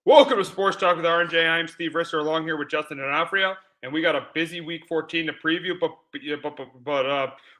Welcome to Sports Talk with RJ. I'm Steve Risser, along here with Justin and Alfrio, and we got a busy Week 14 to preview. But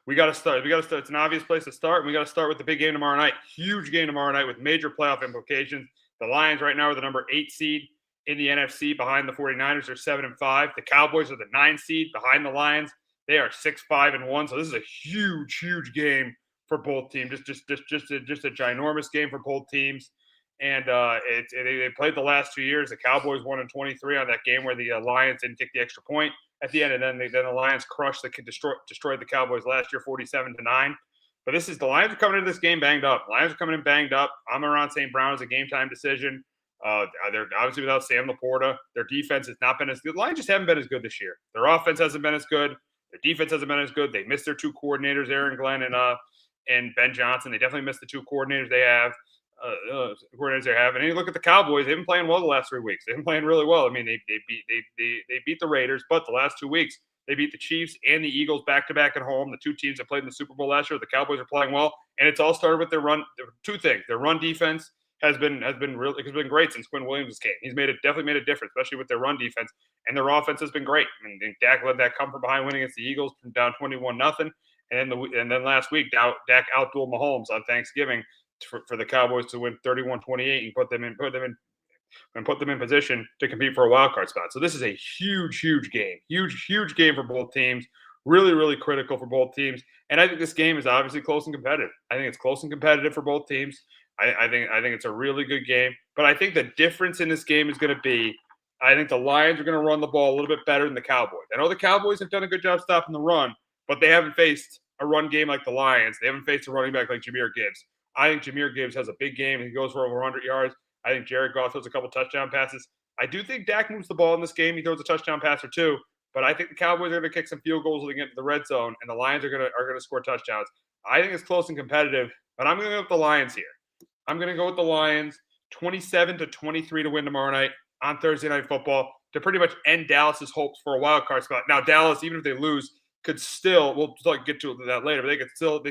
we got to start. It's an obvious place to start, and we got to start with the big game tomorrow night. Huge game tomorrow night with major playoff implications. The Lions right now are the number 8 seed in the NFC, behind the 49ers. They're 7-5. The Cowboys are the 9 seed behind the Lions. They are 6-5-1. So this is a huge game for both teams. Just a ginormous game for both teams. And they played the last 2 years. The Cowboys won in 23 on that game where the Lions didn't kick the extra point at the end, and then the Lions destroyed the Cowboys last year 47-9. But the Lions are coming into this game banged up. Lions are coming in banged up. Amon-Ra St. Brown is a game time decision. They're obviously without Sam Laporta. Their defense has not been as good. The Lions just haven't been as good this year. Their offense hasn't been as good. Their defense hasn't been as good. They missed their 2 coordinators, Aaron Glenn and Ben Johnson. They definitely missed the 2 coordinators they have. And then you look at the Cowboys; they've been playing well the last 3 weeks. They've been playing really well. I mean, they beat the Raiders, but the last 2 weeks they beat the Chiefs and the Eagles back to back at home. The 2 teams that played in the Super Bowl last year. The Cowboys are playing well, and it's all started with their run. 2 things: their run defense has been great since Quinn Williams came. Definitely made a difference, especially with their run defense, and their offense has been great. I mean, Dak led that come from behind win against the Eagles from down 21-0, and then last week Dak outdueled Mahomes on Thanksgiving for the Cowboys to win 31-28 and put them in position to compete for a wild card spot. So this is a huge game. Huge game for both teams. Really critical for both teams. And I think this game is obviously close and competitive. I think it's close and competitive for both teams. I think it's a really good game. But I think the difference in this game is going to be, I think the Lions are going to run the ball a little bit better than the Cowboys. I know the Cowboys have done a good job stopping the run, but they haven't faced a run game like the Lions. They haven't faced a running back like Jahmyr Gibbs. I think Jahmyr Gibbs has a big game. He goes for over 100 yards. I think Jared Goff throws a couple touchdown passes. I do think Dak moves the ball in this game. He throws a touchdown pass or 2. But I think the Cowboys are going to kick some field goals to get into the red zone, and the Lions are going to score touchdowns. I think it's close and competitive, but I'm going to go with the Lions here. I'm going to go with the Lions 27-23 to win tomorrow night on Thursday Night Football to pretty much end Dallas's hopes for a wild card spot. Now, Dallas, even if they lose, could still, we'll get to that later, but they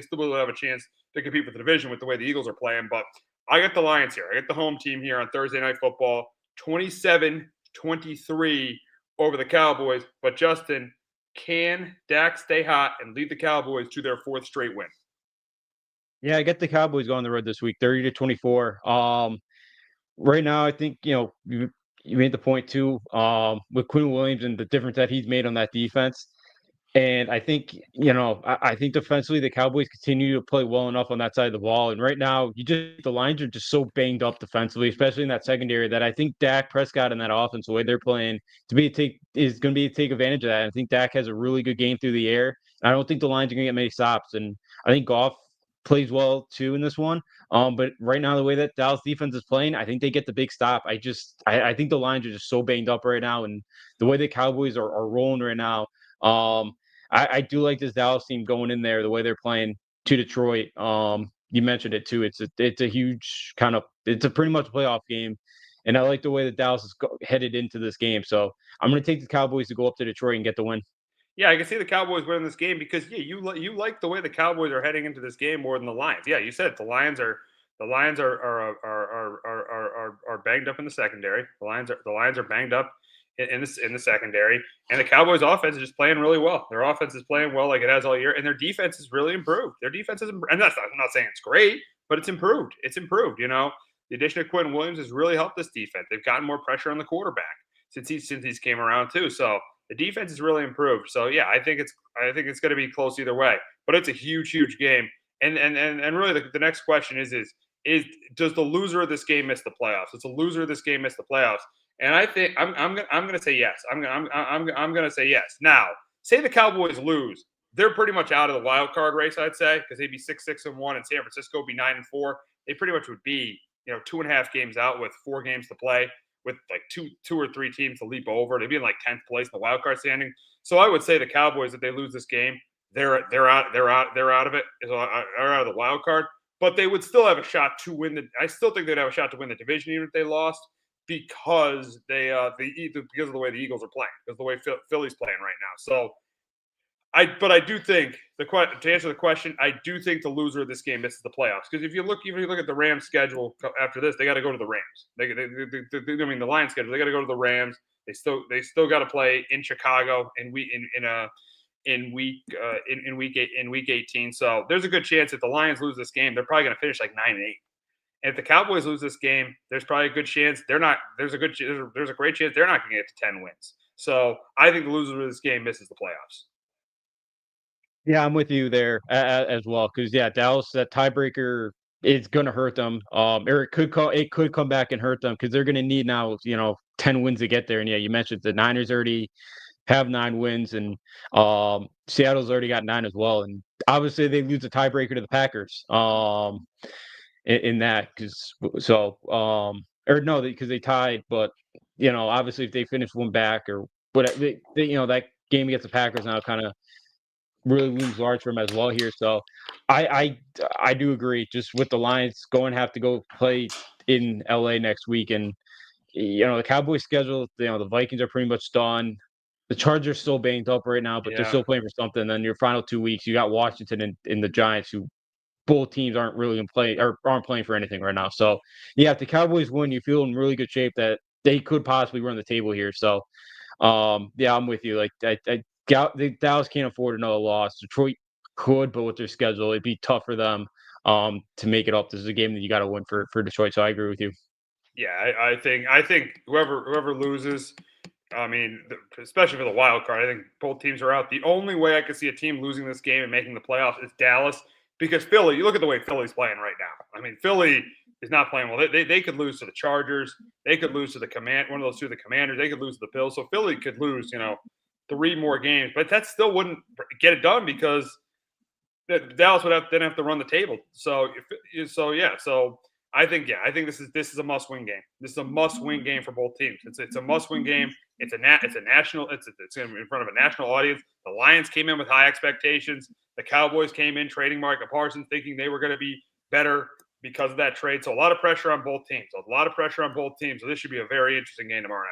still will have a chance to compete for the division with the way the Eagles are playing. But I got the Lions here. I got the home team here on Thursday Night Football, 27-23 over the Cowboys. But Justin, can Dak stay hot and lead the Cowboys to their 4th straight win? Yeah, I get the Cowboys going on the road this week, 30-24. Right now, I think you made the point too with Quinn Williams and the difference that he's made on that defense. And I think, I think defensively the Cowboys continue to play well enough on that side of the ball. And right now, the Lions are just so banged up defensively, especially in that secondary, that I think Dak Prescott in that offense, the way they're playing, is going to be to take advantage of that. And I think Dak has a really good game through the air. I don't think the Lions are going to get many stops. And I think Goff plays well too in this one. But right now, the way that Dallas defense is playing, I think they get the big stop. I think the Lions are just so banged up right now, and the way the Cowboys are rolling right now. I do like this Dallas team going in there, the way they're playing to Detroit. You mentioned it too. It's a huge it's a pretty much playoff game. And I like the way that Dallas is headed into this game. So I'm going to take the Cowboys to go up to Detroit and get the win. Yeah, I can see the Cowboys winning this game because you like the way the Cowboys are heading into this game more than the Lions. Yeah, you said it, the Lions are banged up in the secondary. The Lions are banged up in the secondary, and the Cowboys' offense is just playing really well. Their offense is playing well like it has all year, and their defense has really improved. Their defense is, and I'm not saying it's great, but it's improved. It's improved. The addition of Quinn Williams has really helped this defense. They've gotten more pressure on the quarterback since he's came around too. So the defense has really improved. So yeah, I think it's going to be close either way. But it's a huge game. And really the next question is does the loser of this game miss the playoffs? Does the loser of this game miss the playoffs? And I think I'm going to say yes. I'm going to say yes. Now, say the Cowboys lose, they're pretty much out of the wild card race, I'd say, because they'd be 6-6-1, and San Francisco would be 9-4. They pretty much would be 2.5 games out with 4 games to play, with like two or three teams to leap over. They'd be in like 10th place in the wild card standing. So I would say the Cowboys, if they lose this game, they're out of it. They're out of the wild card. But they would still have a shot to win I still think they'd have a shot to win the division even if they lost, because because of the way the Eagles are playing, because of the way Philly's playing right now. So I do think to answer the question, I do think the loser of this game misses the playoffs because if you look at the Rams schedule after this, they got to go to the Rams. I mean the Lions schedule, they got to go to the Rams. They still got to play in Chicago in week 18. So there's a good chance if the Lions lose this game, they're probably going to finish like 9-8. And if the Cowboys lose this game, there's probably a good chance they're not. There's a great chance they're not going to get to 10 wins. So I think the loser of this game misses the playoffs. Yeah, I'm with you there as well because Dallas that tiebreaker is going to hurt them. Or it could come back and hurt them because they're going to need now 10 wins to get there. And yeah, you mentioned the Niners already have 9 wins, and Seattle's already got 9 as well. And obviously they lose a tiebreaker to the Packers. In that or no, because they tied, but obviously if they finish one back or but that game against the Packers now kind of really looms large for him as well here. So I do agree. Just with the Lions have to go play in LA next week, and the Cowboys schedule, the Vikings are pretty much done. The Chargers still banged up right now, but they're still playing for something. And then your final 2 weeks, you got Washington and the Giants, who both teams aren't really in play or aren't playing for anything right now. So if the Cowboys win, you feel in really good shape that they could possibly run the table here. So I'm with you. Like Dallas can't afford another loss. Detroit could, but with their schedule, it'd be tough for them to make it up. This is a game that you got to win for Detroit. So I agree with you. Yeah, I think whoever loses, I mean, especially for the wild card, I think both teams are out. The only way I could see a team losing this game and making the playoffs is Dallas, because Philly. You look at the way Philly's playing right now. I mean, Philly is not playing well. They could lose to the Chargers. They could lose to one of those two of the Commanders. They could lose to the Bills. So Philly could lose, 3 more games, but that still wouldn't get it done because Dallas would then have to run the table. So I think this is a must-win game. This is a must-win game for both teams. It's a must-win game. It's in front of a national audience. The Lions came in with high expectations. The Cowboys came in trading Micah Parsons, thinking they were going to be better because of that trade. So a lot of pressure on both teams. So this should be a very interesting game tomorrow night.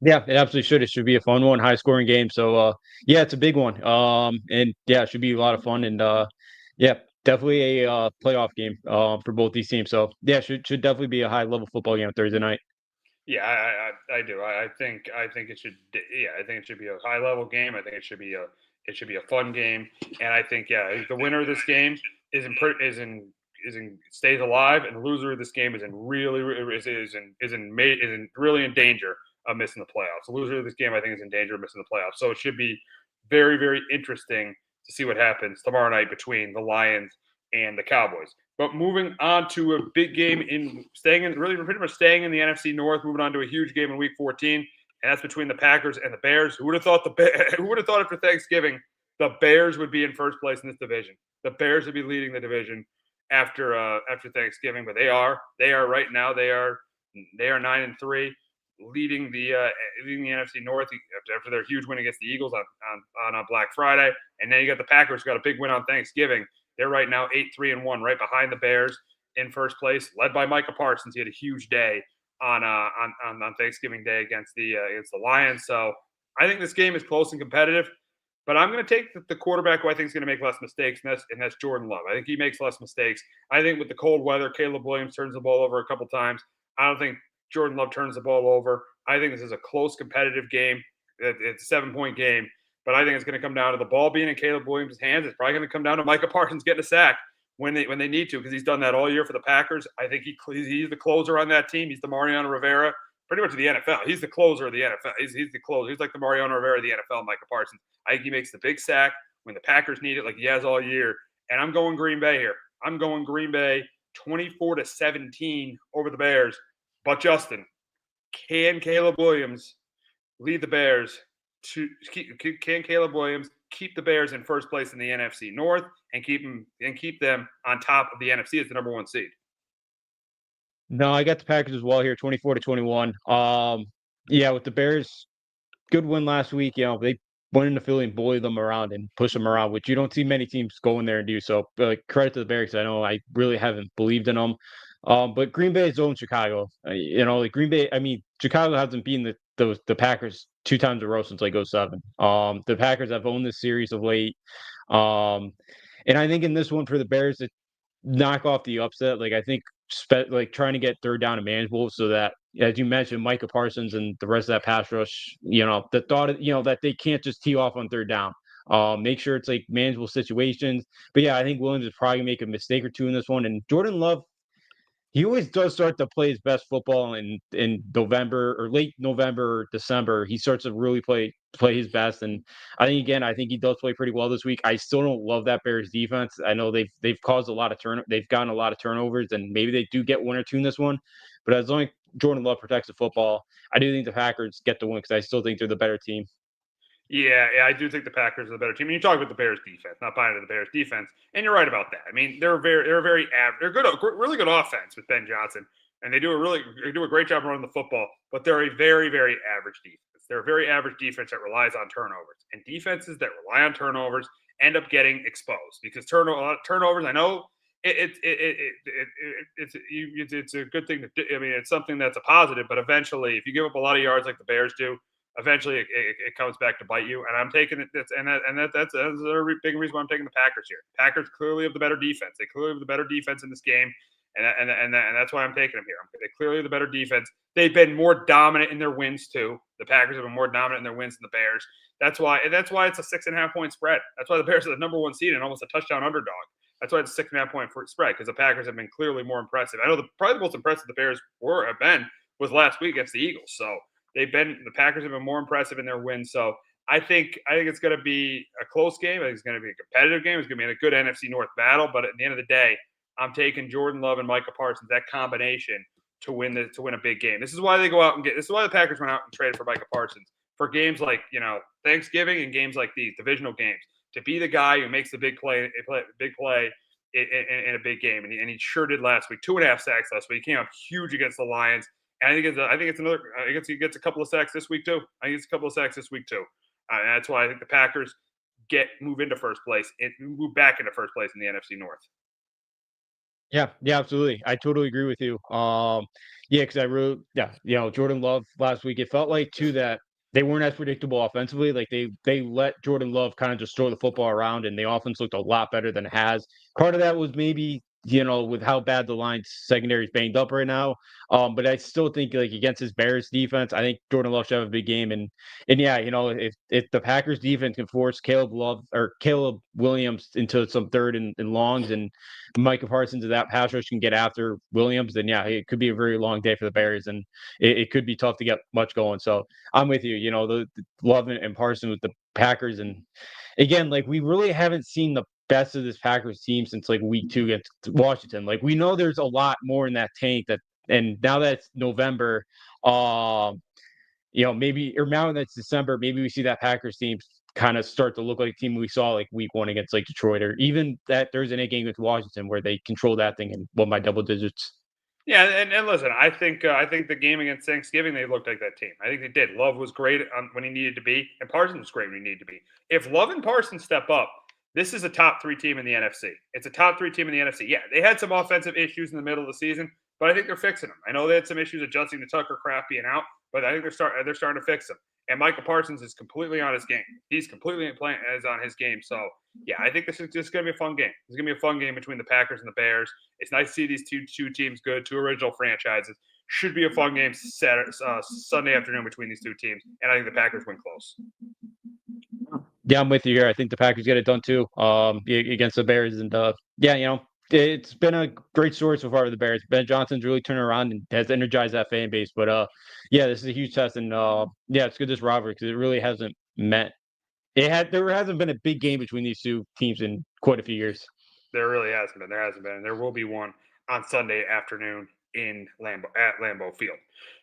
Yeah, it absolutely should. It should be a fun one, high scoring game. So it's a big one. And it should be a lot of fun. And definitely a playoff game for both these teams. So should definitely be a high level football game Thursday night. Yeah, I do. I think it should. Yeah, I think it should be a high level game. I think it should be a fun game. And I think the winner of this game stays alive, and the loser of this game is really in danger of missing the playoffs. The loser of this game, I think, is in danger of missing the playoffs. So it should be very, very interesting to see what happens tomorrow night between the Lions and the Cowboys. But moving on to a big game pretty much staying in the NFC North, moving on to a huge game in Week 14, and that's between the Packers and the Bears. Who would have thought after Thanksgiving the Bears would be in first place in this division? The Bears would be leading the division after Thanksgiving, but they are right now. They are 9-3. Leading the NFC North after their huge win against the Eagles on Black Friday, and then you got the Packers who got a big win on Thanksgiving. They're right now 8-3-1, right behind the Bears in first place, led by Micah Parsons. He had a huge day on Thanksgiving Day against the Lions. So I think this game is close and competitive, but I'm going to take the quarterback who I think is going to make less mistakes, and that's Jordan Love. I think he makes less mistakes. I think with the cold weather, Caleb Williams turns the ball over a couple times. I don't think Jordan Love turns the ball over. I think this is a close, competitive game. It's a 7-point game, but I think it's going to come down to the ball being in Caleb Williams' hands. It's probably going to come down to Micah Parsons getting a sack when they need to, because he's done that all year for the Packers. I think he's the closer on that team. He's the Mariano Rivera, pretty much of the NFL. He's the closer of the NFL. He's the closer. He's like the Mariano Rivera of the NFL, Micah Parsons. I think he makes the big sack when the Packers need it, like he has all year. And I'm going Green Bay here. I'm going Green Bay 24-17 over the Bears. But Justin, can Caleb Williams lead the Bears can Caleb Williams keep the Bears in first place in the NFC North and keep them on top of the NFC as the number 1 seed? No, I got the Packers as well here, 24-21. With the Bears, good win last week. They went into Philly and bullied them around and pushed them around, which you don't see many teams go in there and do. So credit to the Bears. I know I really haven't believed in them. But Green Bay is own Chicago. Like Green Bay. I mean, Chicago hasn't beaten the Packers 2 times in a row since like '07. The Packers have owned this series of late. Um, and I think in this one for the Bears to knock off the upset, like I think like trying to get third down and manageable so that, as you mentioned, Micah Parsons and the rest of that pass rush, the thought of, that they can't just tee off on third down. Make sure it's like manageable situations. But yeah, I think Williams is probably gonna make a mistake or two in this one. And Jordan Love, he always does start to play his best football in November or late November or December. He starts to really play his best, and I think he does play pretty well this week. I still don't love that Bears defense. I know they've caused a lot of they've gotten a lot of turnovers, and maybe they do get one or two in this one. But as long as Jordan Love protects the football, I do think the Packers get the win because I still think they're the better team. Yeah, I do think the Packers are the better team. You talk about the Bears defense, not buying into the Bears defense, and you're right about that. I mean, they're very average. They're good, really good offense with Ben Johnson, and they do a great job running the football. But they're a very average defense. They're a very average defense that relies on turnovers, and defenses that rely on turnovers end up getting exposed because turnovers. I know it's a good thing to do. I mean, it's something that's a positive, but eventually, if you give up a lot of yards like the Bears do, eventually it comes back to bite you. And I'm taking it. That's a big reason why I'm taking the Packers here. Packers clearly have the better defense. They clearly have the better defense in this game, and that's why I'm taking them here. They clearly have the better defense. They've been more dominant in their wins too. The Packers have been more dominant in their wins than the Bears. That's why it's a 6.5 point spread. That's why the Bears are the number one seed and almost a touchdown underdog. That's why it's a 6.5 point spread because the Packers have been clearly more impressive. I know probably the most impressive the Bears have been was last week against the Eagles. So the Packers have been more impressive in their wins. So I think it's going to be a close game. I think it's going to be a competitive game. It's going to be a good NFC North battle. But at the end of the day, I'm taking Jordan Love and Micah Parsons, that combination, to win a big game. This is why they go out and this is why the Packers went out and traded for Micah Parsons for games like Thanksgiving and games like these divisional games, to be the guy who makes the big play in a big game, and he sure did last week. 2.5 sacks last week. He came up huge against the Lions. And I think he gets a couple of sacks this week too. That's why I think the Packers move into first place and move back into first place in the NFC North. Yeah, absolutely. I totally agree with you. Yeah, because Jordan Love last week. It felt like too that they weren't as predictable offensively. Like they let Jordan Love kind of just throw the football around, and the offense looked a lot better than it has. Part of that was maybe with how bad the Lions secondary is banged up right now. But I still think like against his Bears defense, I think Jordan Love should have a big game. And yeah, if the Packers defense can force Caleb Williams into some third and longs, and Micah Parsons and that pass rush can get after Williams, then yeah, it could be a very long day for the Bears, and it could be tough to get much going. So I'm with you. The Love and Parsons with the Packers, and again, like we really haven't seen the best of this Packers team since like week 2 against Washington. Like we know there's a lot more in that tank and now that it's November, maybe, or now that it's December, maybe we see that Packers team kind of start to look like a team we saw like week 1 against like Detroit, or even that Thursday night game with Washington where they controlled that thing and won by double digits. Yeah, and listen, I think the game against Thanksgiving they looked like that team. I think they did. Love was great when he needed to be, and Parsons was great when he needed to be. If Love and Parsons step up, this is a top 3 team in the NFC. It's a top 3 team in the NFC. Yeah, they had some offensive issues in the middle of the season, but I think they're fixing them. I know they had some issues adjusting to Tucker Kraft being out, but I think they're starting to fix them. And Michael Parsons is completely on his game. He's completely on his game. So yeah, I think this is just going to be a fun game. It's going to be a fun game between the Packers and the Bears. It's nice to see these two teams good, 2 original franchises. Should be a fun game Sunday afternoon between these 2 teams, and I think the Packers win close. Yeah, I'm with you here. I think the Packers get it done too, against the Bears, and it's been a great story so far with the Bears. Ben Johnson's really turned around and has energized that fan base. But yeah, this is a huge test, and yeah, it's good this rivalry because it really hasn't meant there hasn't been a big game between these 2 teams in quite a few years. There really hasn't been. There hasn't been. And there will be one on Sunday afternoon at Lambeau Field.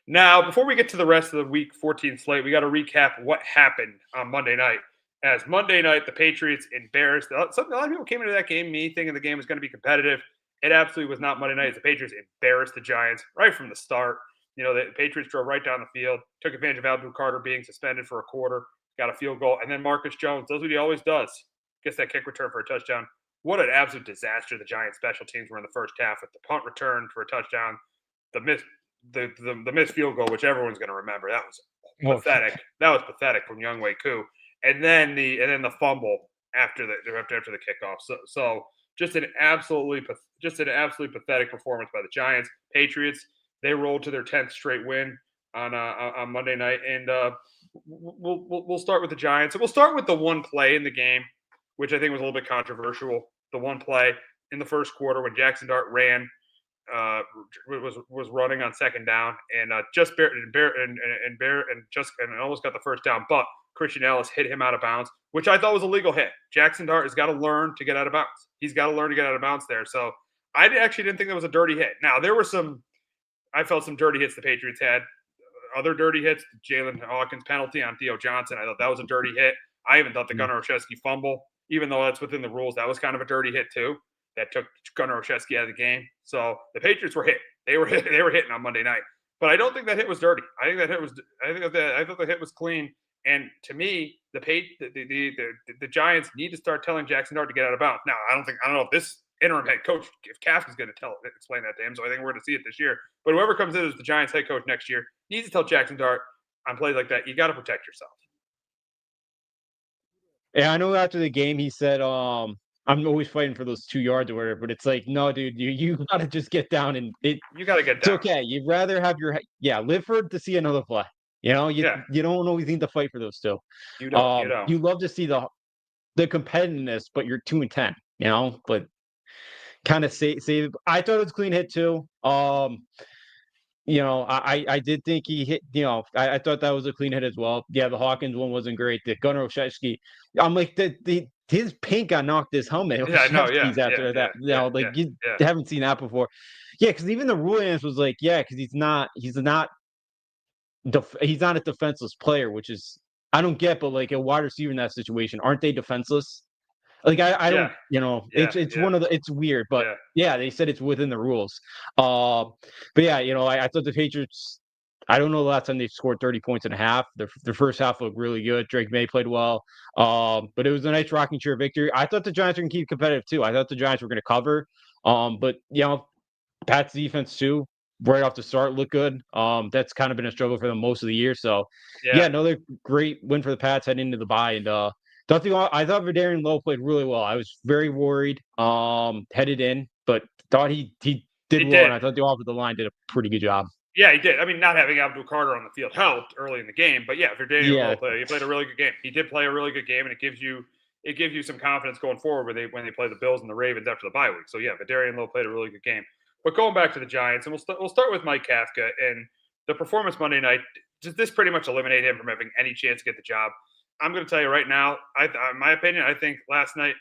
Now, before we get to the rest of the Week 14 slate, we got to recap what happened on Monday night. As Monday night, the Patriots embarrassed. A lot of people came into that game, me thinking the game was going to be competitive. It absolutely was not Monday night. The Patriots embarrassed the Giants right from the start. The Patriots drove right down the field, took advantage of Abdul Carter being suspended for a quarter, got a field goal, and then Marcus Jones does what he always does, gets that kick return for a touchdown. what an absolute disaster the Giants special teams were in the first half with the punt return for a touchdown, the miss the missed field goal, which everyone's going to remember. That was Oh, pathetic. That was pathetic from Younghoe Koo, and then the fumble after the kickoff. So just an absolutely pathetic performance by the Giants. Patriots, they rolled to their 10th straight win on Monday night, and we'll start with the Giants. And we'll start with the one play in the game, which I think was a little bit controversial. The one play in the first quarter when Jackson Dart ran was running on second down and just almost got the first down, but Christian Ellis hit him out of bounds, which I thought was a legal hit. Jackson Dart has got to learn to get out of bounds. He's got to learn to get out of bounds there. So I actually didn't think that was a dirty hit. Now I felt some dirty hits the Patriots had. Other dirty hits, Jalen Hawkins penalty on Theo Johnson. I thought that was a dirty hit. I even thought the Gunnar Olszewski fumble, even though that's within the rules, that was kind of a dirty hit too. That took Gunnar Olszewski out of the game. So the Patriots were hit. They were hitting on Monday night. But I don't think that hit was dirty. I thought the hit was clean. And to me, the Giants need to start telling Jackson Dart to get out of bounds. Now, I don't know if this interim head coach, if Kafka's going to explain that to him. So I think we're going to see it this year. But whoever comes in as the Giants head coach next year needs to tell Jackson Dart on plays like that, you got to protect yourself. Yeah, I know after the game he said, I'm always fighting for those 2 yards or whatever, but it's like, no, dude, you gotta just get down and You got to get it's down. okay. You'd rather have live for it to see another play. You know, you don't always need to fight for those two. You don't. You love to see the competitiveness, but you're 2-10, you know, but kind of save. I thought it was a clean hit too. I did think he hit, I thought that was a clean hit as well. Yeah, the Hawkins one wasn't great. The Gunnar Olszewski, I'm like, his paint got knocked his helmet. Yeah, I know. Yeah, After that, you haven't seen that before. Yeah, because even the rule answer was like, yeah, because he's not a defenseless player, which is I don't get, but like a wide receiver in that situation, aren't they defenseless? Like I don't, it's one of it's weird, but yeah, they said it's within the rules. But yeah, I thought the Patriots. I don't know the last time they scored 30 points in a half. Their first half looked really good. Drake May played well, but it was a nice rocking chair victory. I thought the Giants were gonna keep competitive too. I thought the Giants were gonna cover, but Pat's defense too, right off the start, looked good. That's kind of been a struggle for them most of the year. So yeah, another great win for the Pats heading into the bye, and I thought Vidarian Lowe played really well. I was very worried headed in, but thought he did well, and I thought the offensive line did a pretty good job. Yeah, he did. I mean, not having Abdul Carter on the field helped early in the game, but yeah, Vidarian Lowe he played a really good game. He did play a really good game, and it gives you some confidence going forward when they play the Bills and the Ravens after the bye week. So yeah, Vidarian Lowe played a really good game. But going back to the Giants, and we'll start with Mike Kafka and the performance Monday night. Does this pretty much eliminate him from having any chance to get the job? I'm going to tell you right now, in my opinion, I think last night,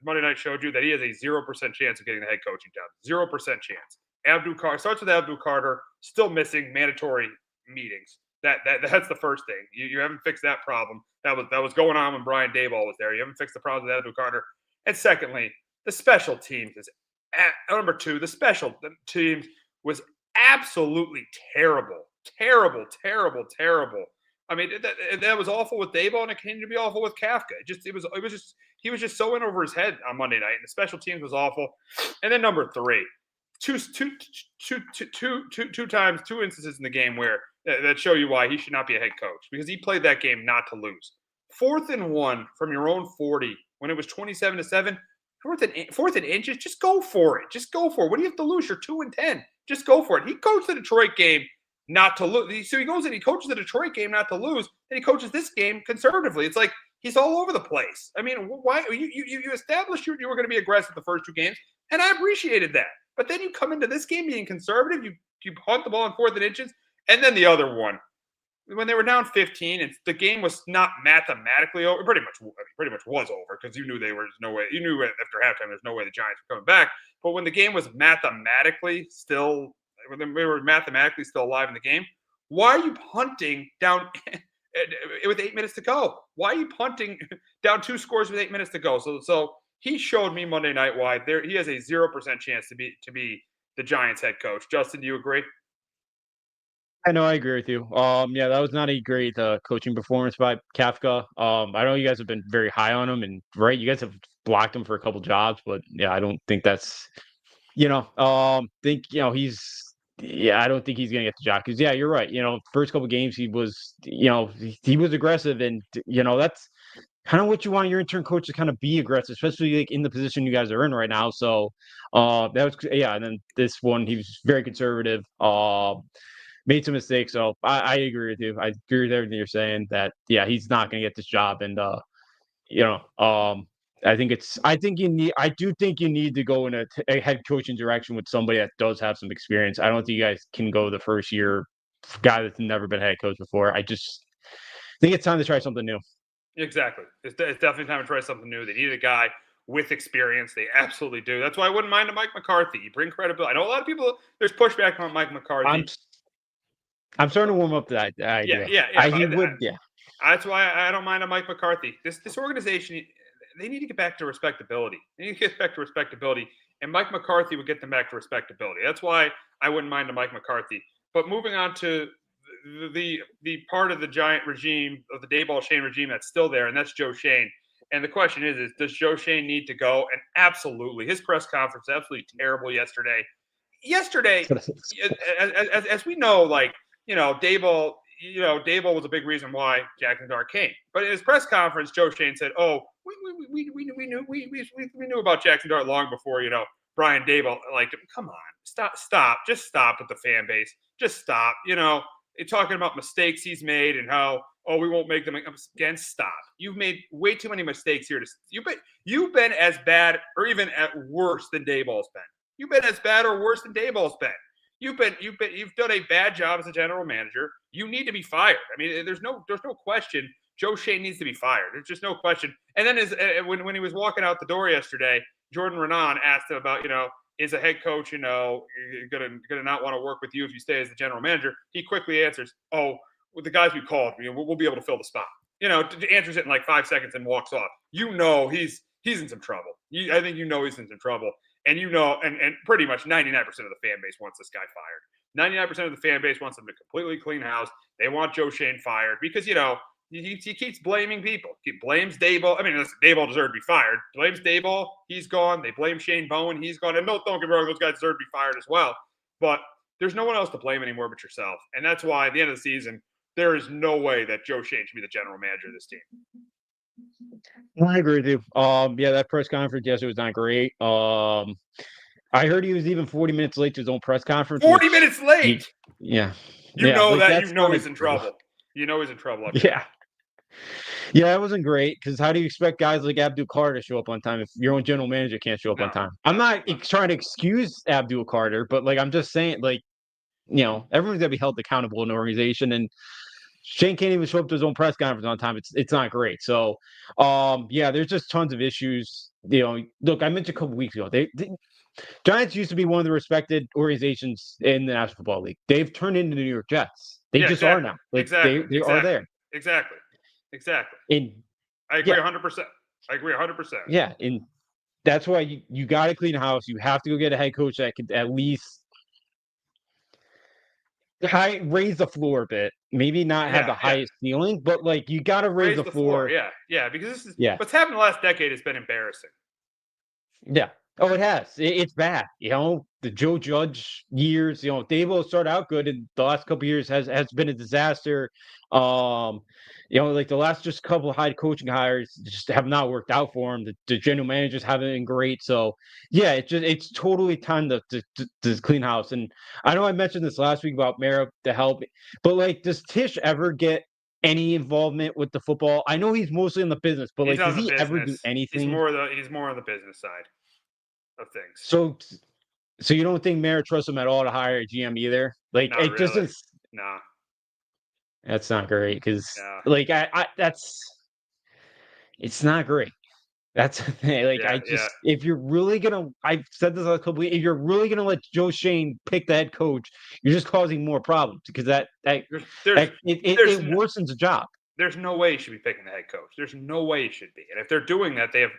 Monday night showed you that he has a 0% chance of getting the head coaching job. 0% chance. Abdul Carter starts with Abdul Carter, still missing mandatory meetings. That's the first thing. You haven't fixed that problem. That was going on when Brian Daboll was there. You haven't fixed the problem with Abdul Carter. And secondly, the special teams is number two. The special teams was absolutely terrible. I mean, that was awful with Daboll, and it continued to be awful with Kafka. He was just so in over his head on Monday night, and the special teams was awful. And then number three, two instances in the game where that show you why he should not be a head coach, because he played that game not to lose. 4th and 1 from your own 40 when it was 27-7. Fourth and inches, just go for it. What do you have to lose? You're 2-10. Just go for it. He coached the Detroit game not to lose. So he goes and he coaches the Detroit game not to lose, and he coaches this game conservatively. It's like he's all over the place. I mean, why you established you were going to be aggressive the first two games, and I appreciated that. But then you come into this game being conservative. You punt the ball in 4th and inches, and then the other one when they were down 15 and the game was not mathematically over. Pretty much was over because you knew there was no way. You knew after halftime there's no way the Giants were coming back. But when the game was mathematically still. When they were mathematically still alive in the game, why are you punting down with 8 minutes to go? Why are you punting down 2 scores with 8 minutes to go? So he showed me Monday night why he has a 0% chance to be the Giants head coach. Justin, do you agree? I know, I agree with you. Yeah, that was not a great coaching performance by Kafka. I know you guys have been very high on him, and right, you guys have blocked him for a couple jobs, but yeah, I don't think that's I don't think he's gonna get the job because yeah, you're right. First couple games he was he was aggressive and that's kind of what you want your intern coach to kind of be aggressive, especially like in the position you guys are in right now. So that was yeah, and then this one he was very conservative. Made some mistakes. So I agree with you. I agree with everything you're saying that yeah, he's not gonna get this job and you know, I do think you need to go in a head coaching direction with somebody that does have some experience. I don't think you guys can go the first year guy that's never been head coach before. I just think it's time to try something new. Exactly. It's definitely time to try something new. They need a guy with experience. They absolutely do. That's why I wouldn't mind a Mike McCarthy. You bring credibility. I know a lot of people, there's pushback on Mike McCarthy. I'm starting to warm up to that idea. Yeah. That's why I don't mind a Mike McCarthy. This organization, they need to get back to respectability. They need to get back to respectability, and Mike McCarthy would get them back to respectability. That's why I wouldn't mind a Mike McCarthy. But moving on to the part of the giant regime of the Dayball Shane regime that's still there, and that's Joe Shane. And the question is does Joe Shane need to go? And absolutely, his press conference absolutely terrible yesterday. As we know, Dayball was a big reason why Jackson Dart came. But in his press conference, Joe Shane said, "Oh, we knew about Jackson Dart long before Brian Dayball liked him. Come on, just stop with the fan base. Just stop. You're talking about mistakes he's made and how we won't make them again. Stop. You've made way too many mistakes here. You've been as bad or even at worse than Dayball's been. You've been as bad or worse than Dayball's been. You've done a bad job as a general manager. You need to be fired. I mean, there's no question. Joe Shane needs to be fired. There's just no question. And then when he was walking out the door yesterday, Jordan Renan asked him about, is a head coach, gonna not want to work with you if you stay as the general manager. He quickly answers, "Oh, with the guys we called, we'll be able to fill the spot." Answers it in like 5 seconds and walks off. He's in some trouble. I think he's in some trouble. And and pretty much 99% of the fan base wants this guy fired. 99% of the fan base wants him to completely clean house. They want Joe Shane fired because, he keeps blaming people. He blames Dayball. I mean, listen, Dayball deserved to be fired. Blames Dayball. He's gone. They blame Shane Bowen. He's gone. And don't get me wrong, those guys deserve to be fired as well. But there's no one else to blame anymore but yourself. And that's why at the end of the season, there is no way that Joe Shane should be the general manager of this team. I agree with you. Yeah, that press conference yesterday was not great. I heard he was even 40 minutes late to his own press conference. 40 minutes late. Yeah. He's in trouble. He's in trouble. Yeah. Yeah, that wasn't great because how do you expect guys like Abdul Carter to show up on time if your own general manager can't show up on time? I'm not trying to excuse Abdul Carter, but I'm just saying everyone's got to be held accountable in the organization, and Shane can't even show up to his own press conference on time. It's not great. So, yeah, there's just tons of issues. Look, I mentioned a couple weeks ago, Giants used to be one of the respected organizations in the National Football League. They've turned into the New York Jets. They are now. Exactly. They are there. Exactly. And I agree 100%. Yeah, and that's why you got to clean house. You have to go get a head coach that could at least raise the floor a bit. Maybe not have the highest ceiling, but you got to raise the floor. Yeah, because this is what's happened the last decade has been embarrassing. Yeah. Oh, it has. It's bad. The Joe Judge years. Dayball started out good, and the last couple of years has been a disaster. The last just couple of high coaching hires just have not worked out for him. The general managers haven't been great. So yeah, it's totally time to clean house. And I know I mentioned this last week about Mara to help, but does Tisch ever get any involvement with the football? I know he's mostly in the business, but does he ever do anything? He's more on the business side of things. So you don't think Mara trusts him at all to hire a GM either? Not really. Nah. That's not great because it's not great. That's the thing. If you're really gonna, I've said this last couple. If you're really gonna let Joe Shane pick the head coach, you're just causing more problems because it worsens the job. There's no way he should be picking the head coach. There's no way he should be. And if they're doing that, the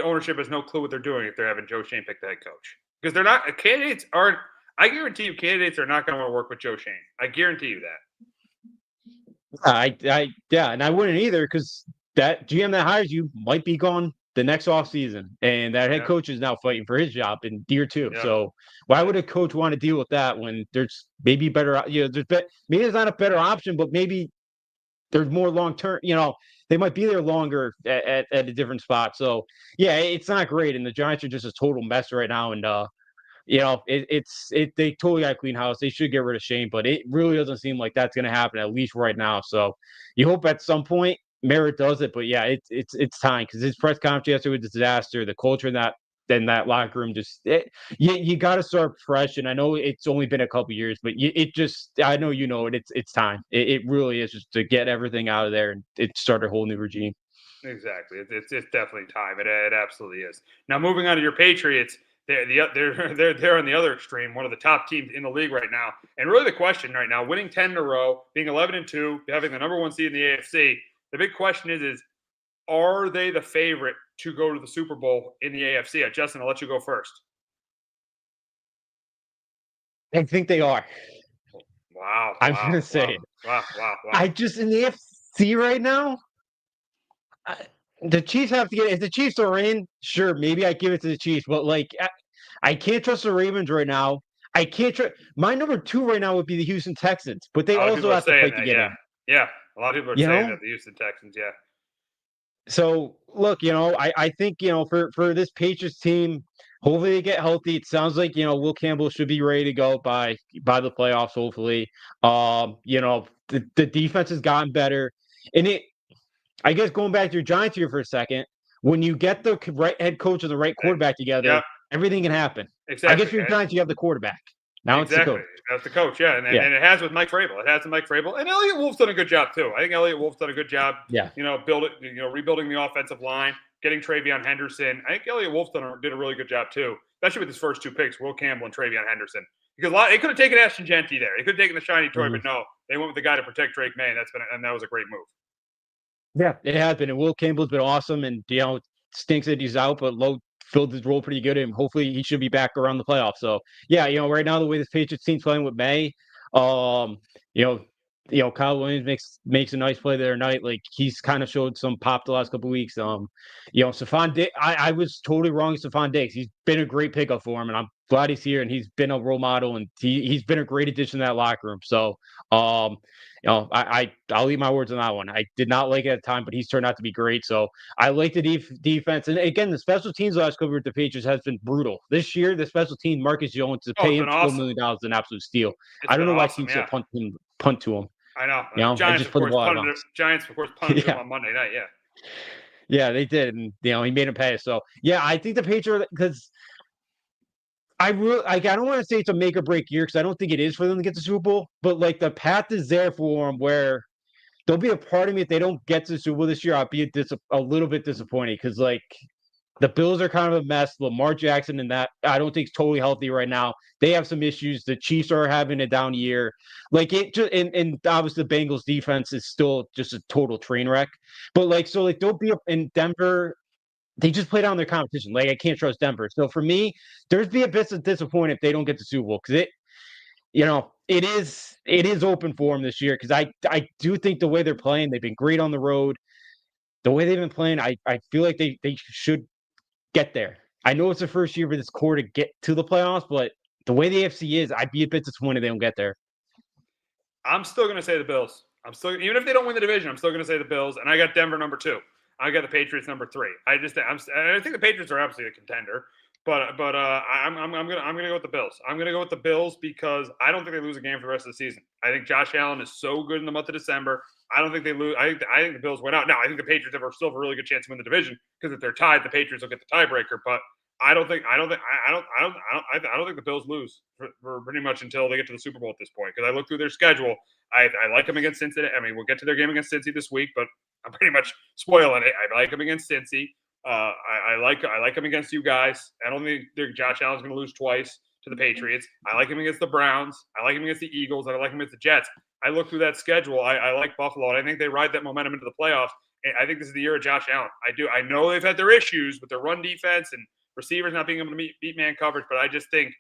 ownership has no clue what they're doing if they're having Joe Shane pick the head coach because they're not. Candidates aren't. I guarantee you, candidates are not going to want to work with Joe Shane. I guarantee you that. And I wouldn't either because that GM that hires you might be gone the next offseason, and that head Yeah. coach is now fighting for his job in year 2. Yeah. So why would a coach want to deal with that when there's maybe better, maybe there's not a better option, but maybe there's more long term, they might be there longer at a different spot. So yeah, it's not great. And the Giants are just a total mess right now. And they totally got a clean house. They should get rid of Shane, but it really doesn't seem like that's going to happen, at least right now. So you hope at some point Merritt does it, but yeah, it's time, because his press conference yesterday was a disaster. The culture in that locker room you got to start fresh. And I know it's only been a couple years, but I know it's time. It really is, just to get everything out of there and start a whole new regime. Exactly. It's definitely time. It absolutely is. Now, moving on to your Patriots, they're on the other extreme, one of the top teams in the league right now. And really, the question right now, winning 10 in a row, being 11-2, having the number 1 seed in the AFC. The big question is are they the favorite to go to the Super Bowl in the AFC? Justin, I'll let you go first. I think they are. Wow. I'm gonna say it. Wow. I just, in the AFC right now, the Chiefs have to get. If the Chiefs are in, sure, maybe I give it to the Chiefs. But I can't trust the Ravens right now. I can't trust. My number 2 right now would be the Houston Texans, but they A lot of also people are have to saying fight to that, get yeah. in. Yeah. A lot of people are saying that, the Houston Texans, yeah. So look, I think for this Patriots team, hopefully they get healthy. It sounds like Will Campbell should be ready to go by the playoffs. Hopefully, the defense has gotten better, and I guess going back to your Giants here for a second, when you get the right head coach and the right quarterback together, Yeah. everything can happen. Exactly. I guess for your Giants, you have the quarterback. Now it's the Exactly. coach. That's the coach, yeah. And it has with Mike Vrabel. It has with Mike Vrabel. And Elliott Wolf's done a good job, too. I think Elliott Wolf's done a good job, Yeah. rebuilding the offensive line, getting Travion Henderson. I think Elliott Wolf did a really good job, too, especially with his first 2 picks, Will Campbell and Travion Henderson. Because they could have taken Ashton Genty there. They could have taken the shiny toy, but no. They went with the guy to protect Drake May, and that was a great move. Yeah, it has been. And Will Campbell's been awesome. And, stinks that he's out, but Lowe filled his role pretty good. And hopefully he should be back around the playoffs. So, yeah, right now, the way this Patriots team's playing with May, Kyle Williams makes a nice play the other night. Like, he's kind of showed some pop the last couple of weeks. Stephon Diggs, I was totally wrong with Stephon Diggs. He's been a great pickup for him, and I'm glad he's here, and he's been a role model, and he's been a great addition to that locker room. So, I'll eat my words on that one. I did not like it at the time, but he's turned out to be great. So I like the defense. And again, the special teams last couple with the Patriots has been brutal. This year, the special team, Marcus Jones, to pay him $12 million is an absolute steal. I don't know why teams still punt to him. I know. Giants, of course, punted him on Monday night, yeah. Yeah, they did. And, he made him pay. So, yeah, I think the Patriots, because I don't want to say it's a make or break year, because I don't think it is for them to get the Super Bowl, but the path is there for them, where there'll be a part of me, if they don't get to the Super Bowl this year, I'll be a little bit disappointed, because the Bills are kind of a mess. Lamar Jackson and that I don't think is totally healthy right now. They have some issues. The Chiefs are having a down year. And obviously the Bengals defense is still just a total train wreck. But they'll be up in Denver. They just play down their competition. I can't trust Denver. So for me, there's be a bit of disappointment if they don't get the Super Bowl, because it is open for them this year, because I do think the way they're playing, they've been great on the road. The way they've been playing, I feel like they should get there. I know it's the first year for this core to get to the playoffs, but the way the AFC is, I'd be a bit disappointed they don't get there. I'm still going to say the Bills. Even if they don't win the division, I'm still going to say the Bills. And I got Denver number 2. I got the Patriots number 3. I think the Patriots are absolutely a contender. But I'm gonna go with the Bills. I'm gonna go with the Bills because I don't think they lose a game for the rest of the season. I think Josh Allen is so good in the month of December. I don't think they lose. I think the Bills win out. Now I think the Patriots still have a really good chance to win the division, because if they're tied, the Patriots will get the tiebreaker. But I don't think the Bills lose for pretty much until they get to the Super Bowl at this point. Because I look through their schedule, I like them against Cincinnati. I mean, we'll get to their game against Cincy this week, but I'm pretty much spoiling it. I like them against Cincy. I like him against you guys. I don't think Josh Allen's going to lose twice to the Patriots. I like him against the Browns. I like him against the Eagles. And I like him against the Jets. I look through that schedule. I like Buffalo, and I think they ride that momentum into the playoffs. And I think this is the year of Josh Allen. I do. I know they've had their issues with their run defense and receivers not being able to beat man coverage, but I just think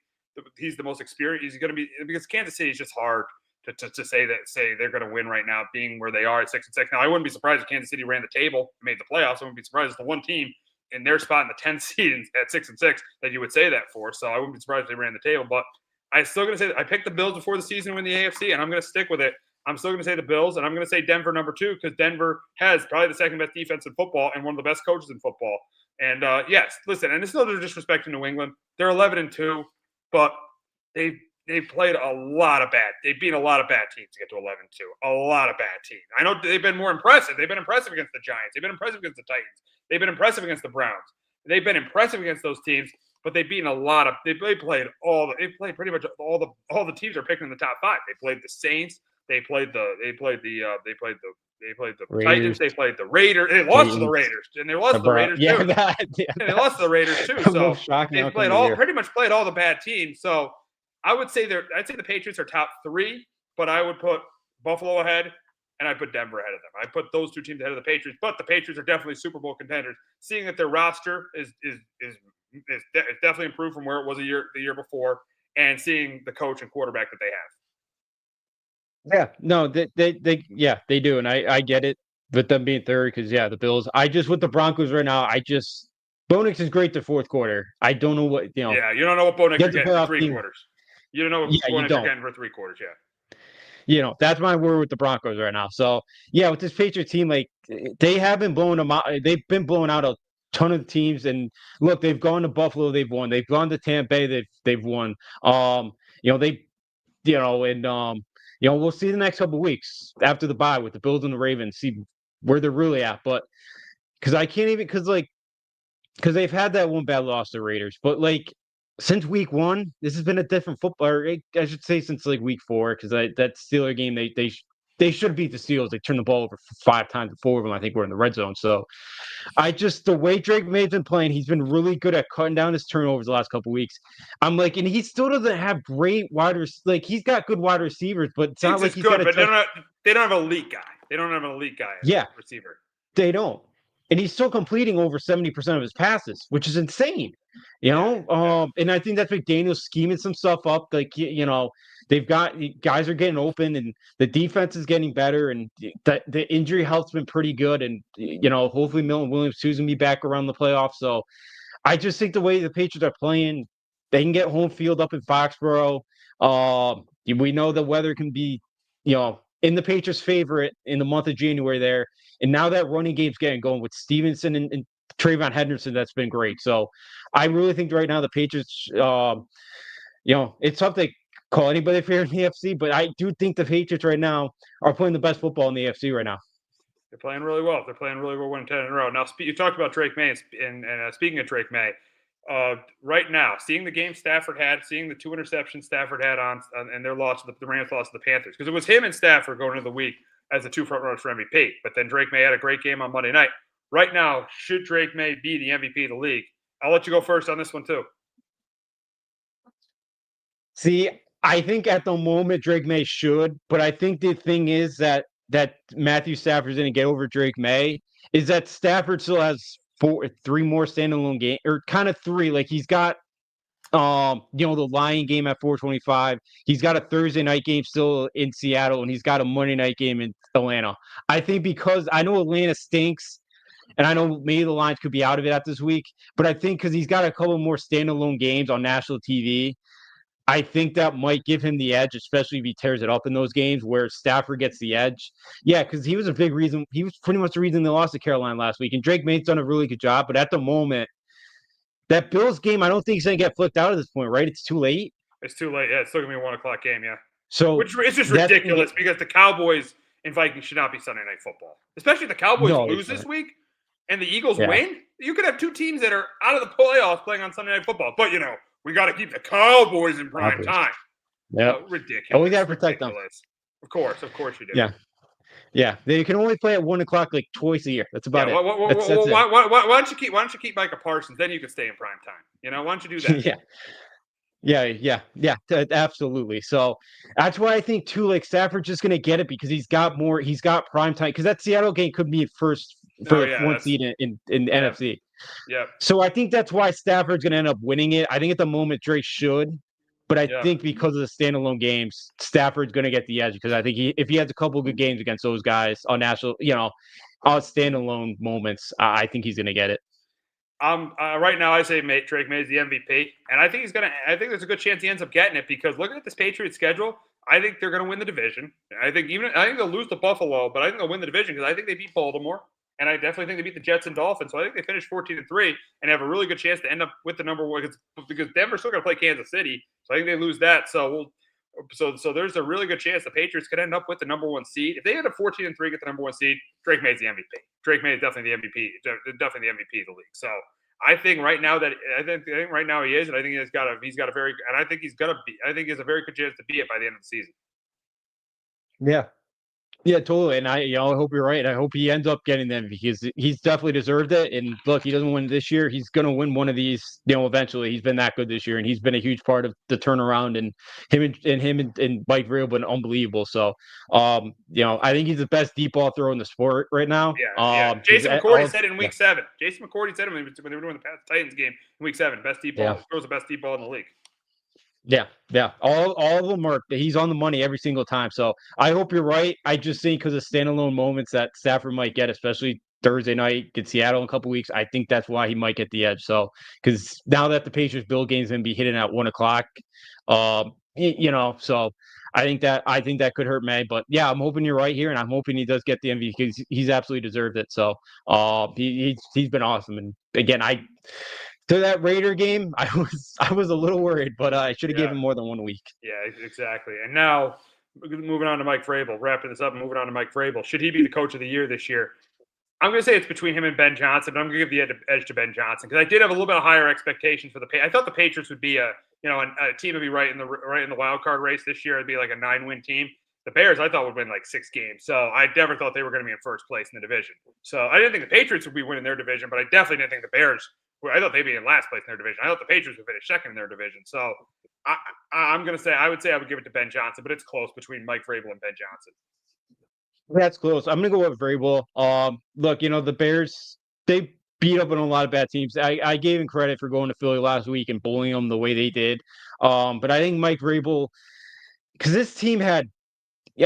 he's the most experienced. He's going to be, because Kansas City is just hard to say they're going to win right now, being where they are at 6-6. Now, I wouldn't be surprised if Kansas City ran the table and made the playoffs. I wouldn't be surprised if the one team in their spot in the 10th seed at 6-6 that you would say that for. So I wouldn't be surprised if they ran the table. But I'm still going to say I picked the Bills before the season to win the AFC, and I'm going to stick with it. I'm still going to say the Bills, and I'm going to say Denver number 2 because Denver has probably the second best defense in football and one of the best coaches in football. And yes, listen, and it's no disrespect to New England. They're 11-2, but they've played a lot of bad. They've beat a lot of bad teams to get to 11-2. A lot of bad teams. I know they've been more impressive. They've been impressive against the Giants. They've been impressive against the Titans. They've been impressive against the Browns. They've been impressive against those teams, but they've beaten a lot of. They played pretty much all the teams are picking in the top 5. They played the Saints. They played the Titans. They played the Raiders. They lost to the Raiders, and they lost to the Raiders too. And they lost to the Raiders too. So they pretty much played all the bad teams. So I would say I'd say the Patriots are top 3, but I would put Buffalo ahead, and I put Denver ahead of them. I put those 2 teams ahead of the Patriots, but the Patriots are definitely Super Bowl contenders. Seeing that their roster is definitely improved from where it was the year before, and seeing the coach and quarterback that they have. Yeah, no, they do, and I get it with them being third because the Bills. I just with the Broncos right now. Bo Nix is great the fourth quarter. I don't know what you know. Yeah, you don't know what Bo Nix is getting for 3 quarters. You don't know what Bo Nix is getting for 3 quarters. Yeah. That's my word with the Broncos right now. So with this Patriots team, like they haven't blown them out. They've been blowing out a ton of teams, and look, they've gone to Buffalo, they've won. They've gone to Tampa Bay, they've won. We'll see the next couple of weeks after the bye with the Bills and the Ravens, see where they're really at. But because they've had that one bad loss to the Raiders, but since week 1, this has been a different football. Or I should say since week 4, because that Steelers game they should beat the Steelers. They turned the ball over 5 times, 4 of them I think were in the red zone. So the way Drake May's been playing, he's been really good at cutting down his turnovers the last couple of weeks. I'm and he still doesn't have great wide receivers. He's got good wide receivers, but it's not like he's good. But they don't have an elite guy. They don't have an elite guy. Receiver. They don't, and he's still completing over 70% of his passes, which is insane. And I think that's McDaniel's scheming some stuff up. They've got guys are getting open, and the defense is getting better, and the injury health's been pretty good. And hopefully Milton Williams too is gonna be back around the playoffs. So I just think the way the Patriots are playing, they can get home field up in Foxborough. We know the weather can be, in the Patriots' favorite in the month of January there. And now that running game's getting going with Stevenson and Trayvon Henderson, that's been great. So I really think right now the Patriots, it's tough to call anybody favorite in the AFC, but I do think the Patriots right now are playing the best football in the AFC right now. They're playing really well. Winning 10 in a row. Now, you talked about Drake May, and speaking of Drake May, right now, seeing the game Stafford had, seeing the 2 interceptions Stafford had and their loss, the Rams lost to the Panthers, because it was him and Stafford going into the week as the 2 front runners for MVP. But then Drake May had a great game on Monday night. Right now, should Drake May be the MVP of the league? I'll let you go first on this one too. See, I think at the moment Drake May should, but I think the thing is that Matthew Stafford's going to get over Drake May is that Stafford still has 3 more standalone games, or kind of 3. He's got the Lion game at 4:25. He's got a Thursday night game still in Seattle, and he's got a Monday night game in Atlanta. I think because I know Atlanta stinks, and I know maybe the Lions could be out of it at this week, but I think because he's got a couple more standalone games on national TV, I think that might give him the edge, especially if he tears it up in those games where Stafford gets the edge. Yeah, because he was a big reason. He was pretty much the reason they lost to Carolina last week, and Drake May's done a really good job. But at the moment, that Bills game, I don't think he's going to get flipped out at this point, right? It's too late. It's too late. Yeah, it's still going to be a 1 o'clock game, yeah. So which is just ridiculous because the Cowboys and Vikings should not be Sunday Night Football. Especially if the Cowboys lose this week and the Eagles win. You could have 2 teams that are out of the playoffs playing on Sunday Night Football. But, we got to keep the Cowboys in prime time. Yeah. Ridiculous. Oh, we got to protect them. Of course you do. Yeah. Yeah, they can only play at 1 o'clock twice a year. That's about it. Why don't you keep Micah Parsons? Then you can stay in prime time. Why don't you do that? Yeah, absolutely. So that's why I think too, Stafford's just gonna get it because he's got prime time. Because that Seattle game could be first for one seed in NFC. Yeah. So I think that's why Stafford's gonna end up winning it. I think at the moment Drake should. But I think because of the standalone games, Stafford's going to get the edge because I think if he has a couple of good games against those guys on national, on standalone moments, I think he's going to get it. Right now I say Drake May's the MVP, and I think he's gonna. I think there's a good chance he ends up getting it because looking at this Patriots schedule, I think they're gonna win the division. I think they'll lose to Buffalo, but I think they'll win the division because I think they beat Baltimore, and I definitely think they beat the Jets and Dolphins. So I think they finish 14-3 and have a really good chance to end up with the number one because Denver's still gonna play Kansas City, so I think they lose that. So there's a really good chance the Patriots could end up with the number one seed. If they end up 14-3, get the number one seed, Drake May's the MVP. Drake May is definitely the MVP, definitely the MVP of the league. So I think right now right now he is, and I think he's got a very, and I think he's gonna be. I think he has a very good chance to be it by the end of the season. Yeah. Yeah, totally. And I hope you're right. I hope he ends up getting them because he's definitely deserved it. And look, he doesn't win this year. He's going to win one of these, eventually. He's been that good this year, and he's been a huge part of the turnaround. And him and Mike Vrabel have been unbelievable. So, I think he's the best deep ball thrower in the sport right now. Yeah. Jason McCourty said it in Week 7. Jason McCourty said it when they were doing the Titans game in Week 7. Best deep ball. Throws the best deep ball in the league. Yeah. All of them are. He's on the money every single time. So I hope you're right. I just think because of standalone moments that Stafford might get, especially Thursday night, get Seattle in a couple weeks. I think that's why he might get the edge. So because now that the Patriots Bill game's gonna be hitting at 1:00, so I think that could hurt May. But yeah, I'm hoping you're right here, and I'm hoping he does get the MVP because he's absolutely deserved it. So he's been awesome. And again, to that Raider game, I was a little worried, but I should have given him more than 1 week. Yeah, exactly. And now moving on to Mike Vrabel, wrapping this up and moving on to Mike Vrabel. Should he be the coach of the year this year? I'm going to say it's between him and Ben Johnson, but I'm going to give the edge to Ben Johnson because I did have a little bit of higher expectations for the Patriots. I thought the Patriots would be a team would be right in the wild card race this year. It'd be like a 9-win team. The Bears, I thought, would win like 6 games. So I never thought they were going to be in first place in the division. So I didn't think the Patriots would be winning their division, but I definitely didn't think the Bears. I thought they'd be in last place in their division. I thought the Patriots would finish second in their division. So I'm going to say I would give it to Ben Johnson, but it's close between Mike Vrabel and Ben Johnson. That's close. I'm going to go with Vrabel. Look, the Bears, they beat up on a lot of bad teams. I gave him credit for going to Philly last week and bullying them the way they did. But I think Mike Vrabel, because this team had,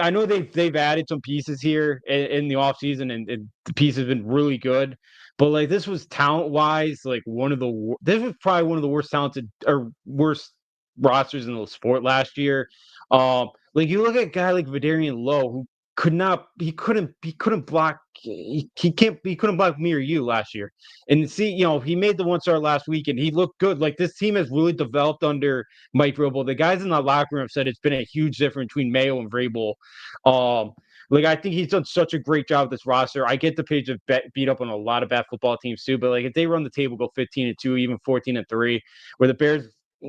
I know they've added some pieces here in the offseason, and the pieces have been really good. But like this was talent wise, like this was probably one of the worst talented or worst rosters in the sport last year. Like you look at a guy like Vidarian Lowe, who couldn't block he couldn't block me or you last year. And see, he made the 1 start last week and he looked good. Like this team has really developed under Mike Vrabel. The guys in the locker room have said it's been a huge difference between Mayo and Vrabel. Like I think he's done such a great job with this roster. I get the Patriots beat up on a lot of bad football teams too, but like if they run the table, go 15-2, even 14-3, where the Bears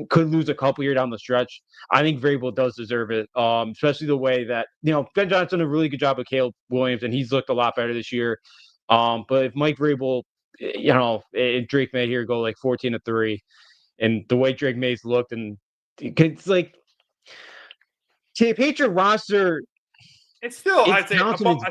could lose a couple here down the stretch, I think Vrabel does deserve it. Especially the way that Ben Johnson did a really good job with Caleb Williams, and he's looked a lot better this year. But if Mike Vrabel, and Drake May here go like 14-3, and the way Drake May's looked, and it's like the Patriot roster. It's still, I'd say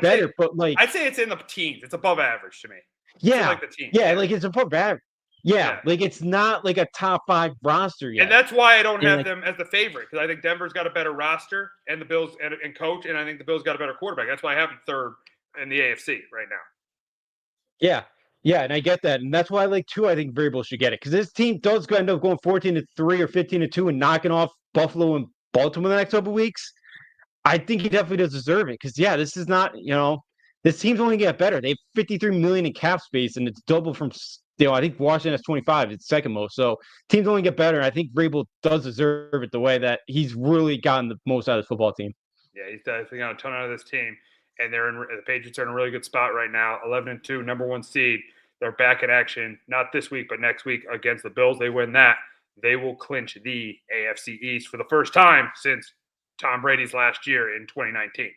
better, but like I'd say it's in the teens. It's above average to me. Yeah, like the teens. Yeah, like it's above average. Yeah, like it's not like a top 5 roster yet. And that's why I don't have them as the favorite, because I think Denver's got a better roster and the Bills and coach, and I think the Bills got a better quarterback. That's why I have them third in the AFC right now. Yeah, and I get that, and that's why I think Vrabel should get it, because this team does end up going 14-3 or 15-2 and knocking off Buffalo and Baltimore the next couple of weeks. I think he definitely does deserve it, because this is not, this team's only get better. They have $53 million in cap space, and it's double from, I think Washington has 25. It's second most. So teams only get better. And I think Vrabel does deserve it the way that he's really gotten the most out of this football team. Yeah, he's definitely got a ton out of this team, and the Patriots are in a really good spot right now. 11-2, number 1 seed. They're back in action, not this week, but next week against the Bills. They win that, they will clinch the AFC East for the first time since Tom Brady's last year in 2019.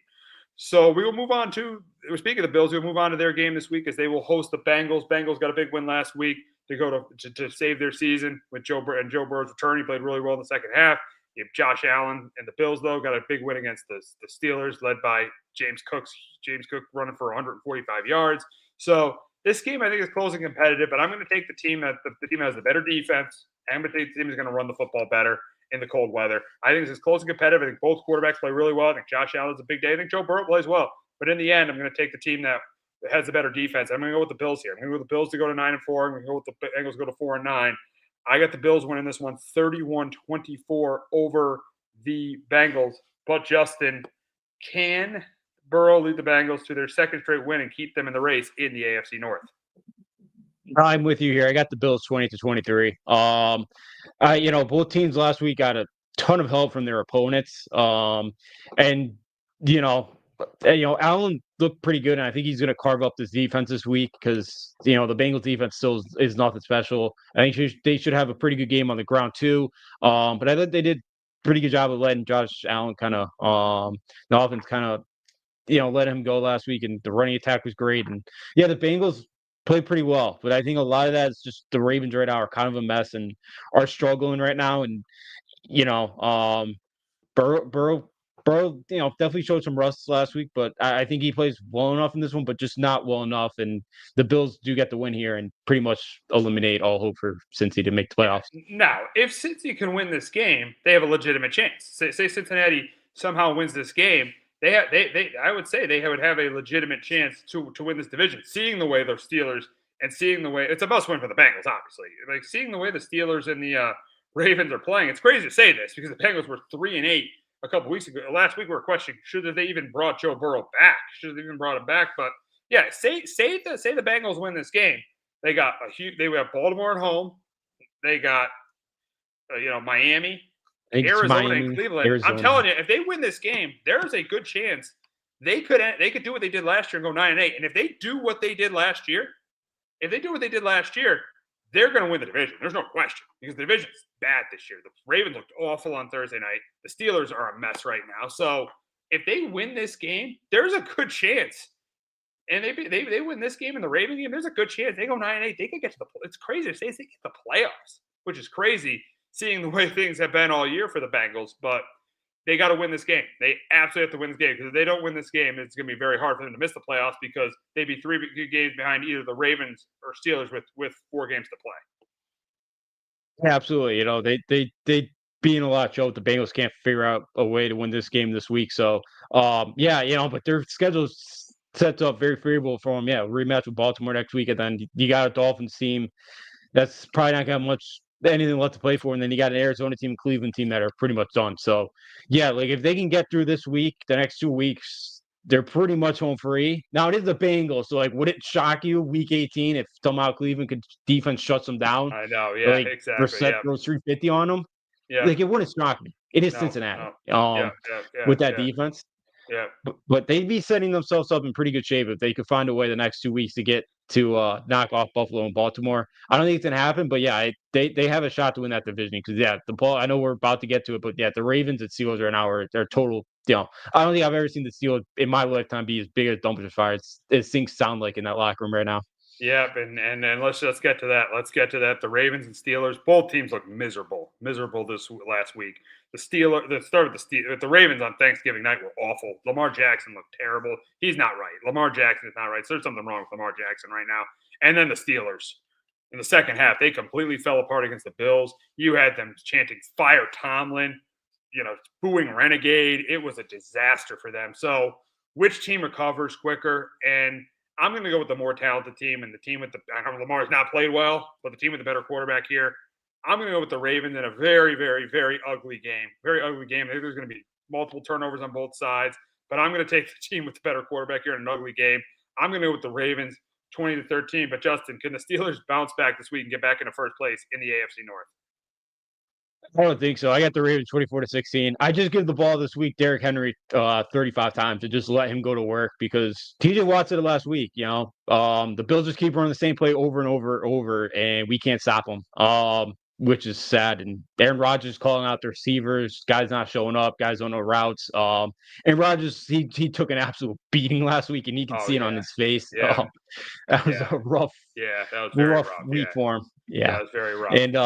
So we will move on to, speaking of the Bills, we'll move on to their game this week as they will host the Bengals. Bengals got a big win last week to go to save their season with Joe Burrow's return. He played really well in the second half. You have Josh Allen and the Bills, though, got a big win against the Steelers, led by James Cook running for 145 yards. So this game, I think, is close and competitive, but I'm going to take the team that the team has the better defense. I'm going to take the team that's going to run the football better in the cold weather. I think this is close and competitive. I think both quarterbacks play really well. I think Josh Allen's a big day. I think Joe Burrow plays well. But in the end, I'm going to take the team that has a better defense. I'm going to go with the Bills here. I'm going to go with the Bills to go to 9-4. I'm going to go with the Bengals to go to 4-9. I got the Bills winning this one 31-24 over the Bengals. But Justin, can Burrow lead the Bengals to their second straight win and keep them in the race in the AFC North? I'm with you here. I got the Bills 20-23. Both teams last week got a ton of help from their opponents. And you know, Allen looked pretty good, and I think he's going to carve up this defense this week because the Bengals defense still is nothing special. I think they should have a pretty good game on the ground too. But I thought they did a pretty good job of letting Josh Allen kind of the offense kind of let him go last week, and the running attack was great. And yeah, the Bengals played pretty well, but I think a lot of that is just the Ravens right now are kind of a mess and are struggling right now. And Burrow, definitely showed some rust last week, but I think he plays well enough in this one, but just not well enough. And the Bills do get the win here and pretty much eliminate all hope for Cincy to make the playoffs. Now, if Cincy can win this game, they have a legitimate chance. Say Cincinnati somehow wins this game, I would say they would have a legitimate chance to win this division. Seeing the way the Steelers and seeing the way it's a must win for the Bengals, obviously. Like seeing the way the Steelers and the Ravens are playing, it's crazy to say this because the Bengals were 3-8 a couple weeks ago. Last week we were questioning should have they even brought Joe Burrow back? Should have even brought him back? But yeah, say the Bengals win this game. They got they have Baltimore at home. They got Miami, Arizona, and Cleveland. Arizona. I'm telling you, if they win this game, there's a good chance they could do what they did last year and go 9-8. And if they do what they did last year, they're going to win the division. There's no question because the division's bad this year. The Ravens looked awful on Thursday night. The Steelers are a mess right now. So if they win this game, there's a good chance. And they win this game and the Ravens game, there's a good chance they go 9-8. They could get to the. It's crazy to say they get the playoffs, which is crazy seeing the way things have been all year for the Bengals. But they got to win this game. They absolutely have to win this game because if they don't win this game, it's going to be very hard for them to miss the playoffs because they'd be 3 good games behind either the Ravens or Steelers with 4 games to play. Yeah, absolutely. They being a lot, Joe. The Bengals can't figure out a way to win this game this week. So, but their schedule's sets up very favorable for them. Yeah, rematch with Baltimore next week, and then you got a Dolphins team that's probably not got anything left to play for, and then you got an Arizona team, Cleveland team that are pretty much done. So, yeah, like if they can get through this week, the next 2 weeks, they're pretty much home free. Now it is the Bengals, so like, would it shock you week 18 if somehow Cleveland defense shuts them down? I know, yeah, exactly. Brissett throws 350 on them. Yeah, like it wouldn't shock me. It is Cincinnati. With that defense. Yeah, but they'd be setting themselves up in pretty good shape if they could find a way the next 2 weeks to get to knock off Buffalo and Baltimore. I don't think it's gonna happen, but yeah, they have a shot to win that division because I know we're about to get to it, but yeah, the Ravens and Steelers right now are total. I don't think I've ever seen the Steelers in my lifetime be as big as dumpster fire as things sound like in that locker room right now. Yep, and let's get to that. Let's get to that. The Ravens and Steelers, both teams look miserable this last week. The Ravens on Thanksgiving night were awful. Lamar Jackson looked terrible. He's not right. Lamar Jackson is not right. So there's something wrong with Lamar Jackson right now. And then the Steelers in the second half, they completely fell apart against the Bills. You had them chanting "Fire Tomlin," booing Renegade. It was a disaster for them. So which team recovers quicker? And I'm going to go with the more talented team and the team with I know Lamar's not played well, but the team with the better quarterback here. I'm going to go with the Ravens in a very, very, very ugly game. Very ugly game. I think there's going to be multiple turnovers on both sides, but I'm going to take the team with the better quarterback here in an ugly game. I'm going to go with the Ravens 20-13. But Justin, can the Steelers bounce back this week and get back into first place in the AFC North? I don't think so. I got the Ravens 24-16. I just give the ball this week, Derrick Henry, 35 times to just let him go to work because TJ Watt said it last week. The Bills just keep running the same play over and over, and we can't stop them. Which is sad. And Aaron Rodgers calling out the receivers, guys not showing up, guys don't know routes. And Rodgers, he took an absolute beating last week, and you can see it on his face. Yeah. That was a rough. Yeah, that was very rough week for him. Yeah, that was very rough. And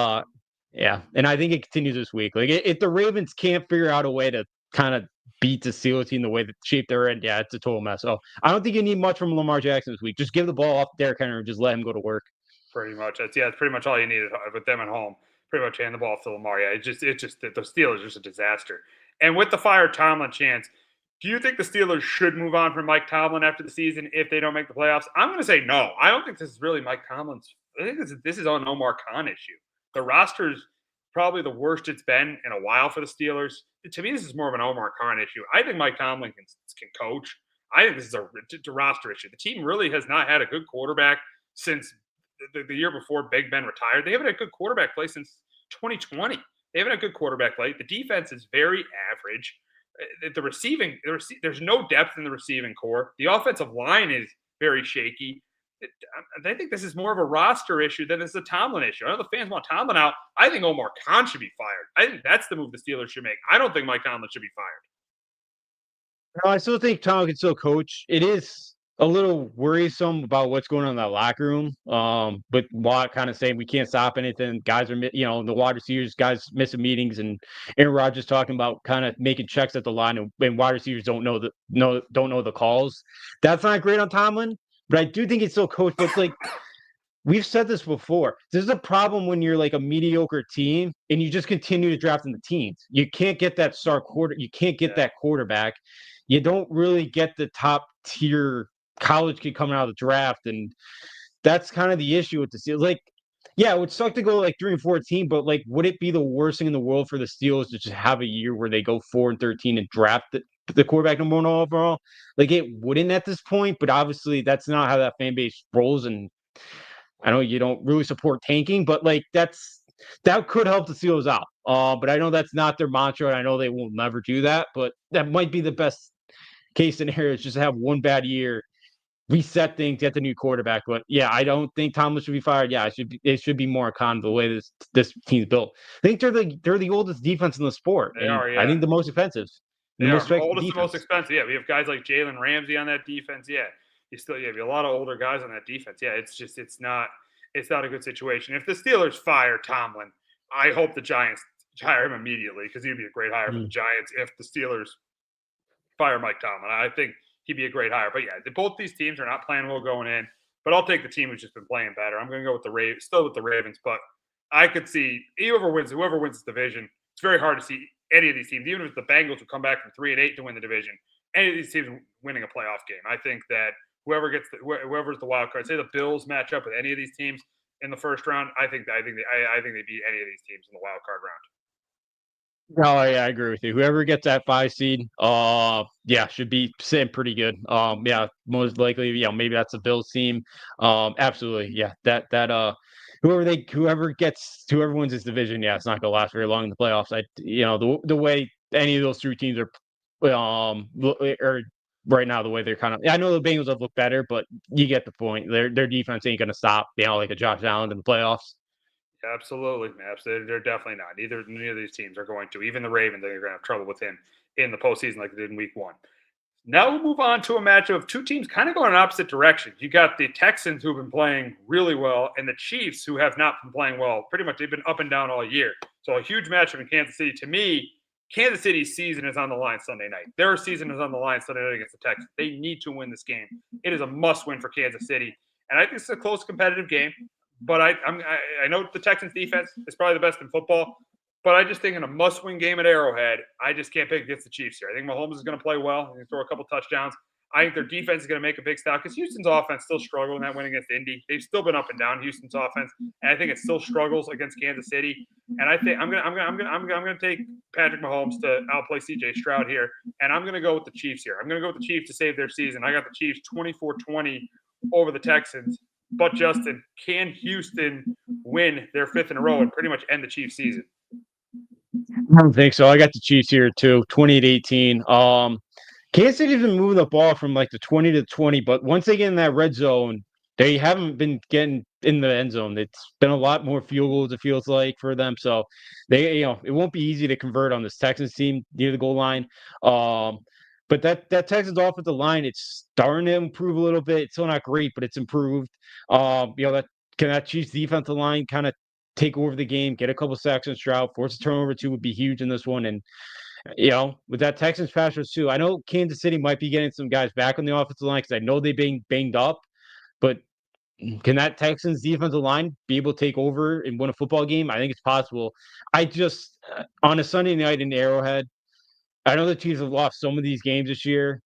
and I think it continues this week. Like if the Ravens can't figure out a way to kind of beat the Steelers team the way the shape they're in, yeah, it's a total mess. So I don't think you need much from Lamar Jackson this week. Just give the ball off to Derrick Henry and just let him go to work. Pretty much. It's pretty much all you needed with them at home. Pretty much hand the ball off to Lamar. Yeah, it's just the Steelers are just a disaster. And with the fire Tomlin chance, Do you think the Steelers should move on from Mike Tomlin after the season if they don't make the playoffs? I'm going to say no. I don't think this is really Mike Tomlin's. I think this is an Omar Khan issue. The roster's probably the worst it's been in a while for the Steelers. To me, this is more of an Omar Khan issue. I think Mike Tomlin can coach. I think this is a roster issue. The team really has not had a good quarterback since the year before Big Ben retired. They haven't had a good quarterback play since 2020. They haven't had a good quarterback play. The defense is very average. There's no depth in the receiving core. The offensive line is very shaky. I think this is more of a roster issue than it's a Tomlin issue. I know the fans want Tomlin out. I think Omar Khan should be fired. I think that's the move the Steelers should make. I don't think Mike Tomlin should be fired. No, I still think Tomlin can still coach. It is a little worrisome about what's going on in that locker room. But Watt kind of saying we can't stop anything. Guys are, the wide receivers, guys missing meetings, and Aaron Rodgers talking about kind of making checks at the line, and wide receivers don't know the calls. That's not great on Tomlin. But I do think it's still coach. But like we've said this before, this is a problem when you're like a mediocre team and you just continue to draft in the teens. You can't get that star quarter. You can't get that quarterback. You don't really get the top tier college kid coming out of the draft, and that's kind of the issue with the Steelers. Like, yeah, it would suck to go like 3-14, but like, would it be the worst thing in the world for the Steelers to just have a year where they go 4-13 and draft the quarterback number one overall? Like, it wouldn't at this point, but obviously that's not how that fan base rolls. And I know you don't really support tanking, but like that could help the Steelers out. But I know that's not their mantra, and I know they will never do that. But that might be the best case scenario, is just to have one bad year, reset things, get the new quarterback. But yeah, I don't think Tomlin should be fired. Yeah, it should be more con the way this team's built. I think they're the oldest defense in the sport. They are, yeah. I think the most offensive. They are oldest and most expensive. Yeah, we have guys like Jalen Ramsey on that defense. Yeah, you have a lot of older guys on that defense. Yeah, it's not a good situation. If the Steelers fire Tomlin, I hope the Giants hire him immediately, because he'd be a great hire for the Giants. If the Steelers fire Mike Tomlin, I think he'd be a great hire. But yeah, both these teams are not playing well going in. But I'll take the team who's just been playing better. I'm going to go with the Ravens, still with the Ravens. But I could see whoever wins this division. It's very hard to see any of these teams, even if the Bengals would come back from 3-8 to win the division, any of these teams winning a playoff game. I think that whoever's the wild card, say the Bills match up with any of these teams in the first round, I think they beat any of these teams in the wild card round. Oh yeah, I agree with you. Whoever gets that 5 seed, should be sitting pretty good. Most likely, maybe that's a Bills team. Absolutely, yeah. Whoever wins this division, it's not gonna last very long in the playoffs. The way any of those 3 teams are, or right now, the way they're kind of. I know the Bengals have looked better, but you get the point. Their defense ain't gonna stop. Like a Josh Allen in the playoffs. Absolutely. They're nefinitely not. Neither of these teams are going to. Even the Ravens, they're going to have trouble with him in the postseason like they did in week 1. Now we'll move on to a matchup of 2 teams kind of going in opposite directions. You got the Texans, who've been playing really well, and the Chiefs, who have not been playing well. Pretty much they've been up and down all year. So a huge matchup in Kansas City. To me, Kansas City's season is on the line Sunday night. Their season is on the line Sunday night against the Texans. They need to win this game. It is a must-win for Kansas City. And I think it's a close, competitive game. But I know the Texans defense is probably the best in football, but I just think in a must-win game at Arrowhead, I just can't pick against the Chiefs here. I think Mahomes is going to play well. He's going to throw a couple touchdowns. I think their defense is going to make a big stop, because Houston's offense still struggled in that win against Indy. They've still been up and down, Houston's offense, and I think it still struggles against Kansas City. And I think I'm going to take Patrick Mahomes to outplay C.J. Stroud here, and I'm going to go with the Chiefs here. I'm going to go with the Chiefs to save their season. I got the Chiefs 24-20 over the Texans. But Justin, can Houston win their 5th in a row and pretty much end the Chiefs season? I don't think so. I got the Chiefs here too, 28-18. Kansas City's been moving the ball from like the 20 to 20, but once they get in that red zone, they haven't been getting in the end zone. It's been a lot more field goals, it feels like, for them. So they, it won't be easy to convert on this Texans team near the goal line. But that Texans offensive line, it's starting to improve a little bit. It's still not great, but it's improved. That Chiefs defensive line kind of take over the game, get a couple sacks on Stroud, force a turnover too would be huge in this one. And with that Texans pass rush too, I know Kansas City might be getting some guys back on the offensive line, because I know they've been banged up, but can that Texans defensive line be able to take over and win a football game? I think it's possible. I just on a Sunday night in Arrowhead, I know the Chiefs have lost some of these games this year,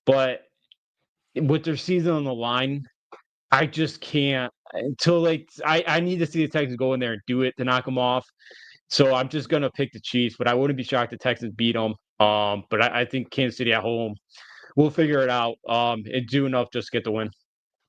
but with their season on the line, I just can't until I need to see the Texans go in there and do it to knock them off. So I'm just gonna pick the Chiefs, but I wouldn't be shocked if Texans beat them. But I think Kansas City at home, we'll figure it out. And do enough just to get the win.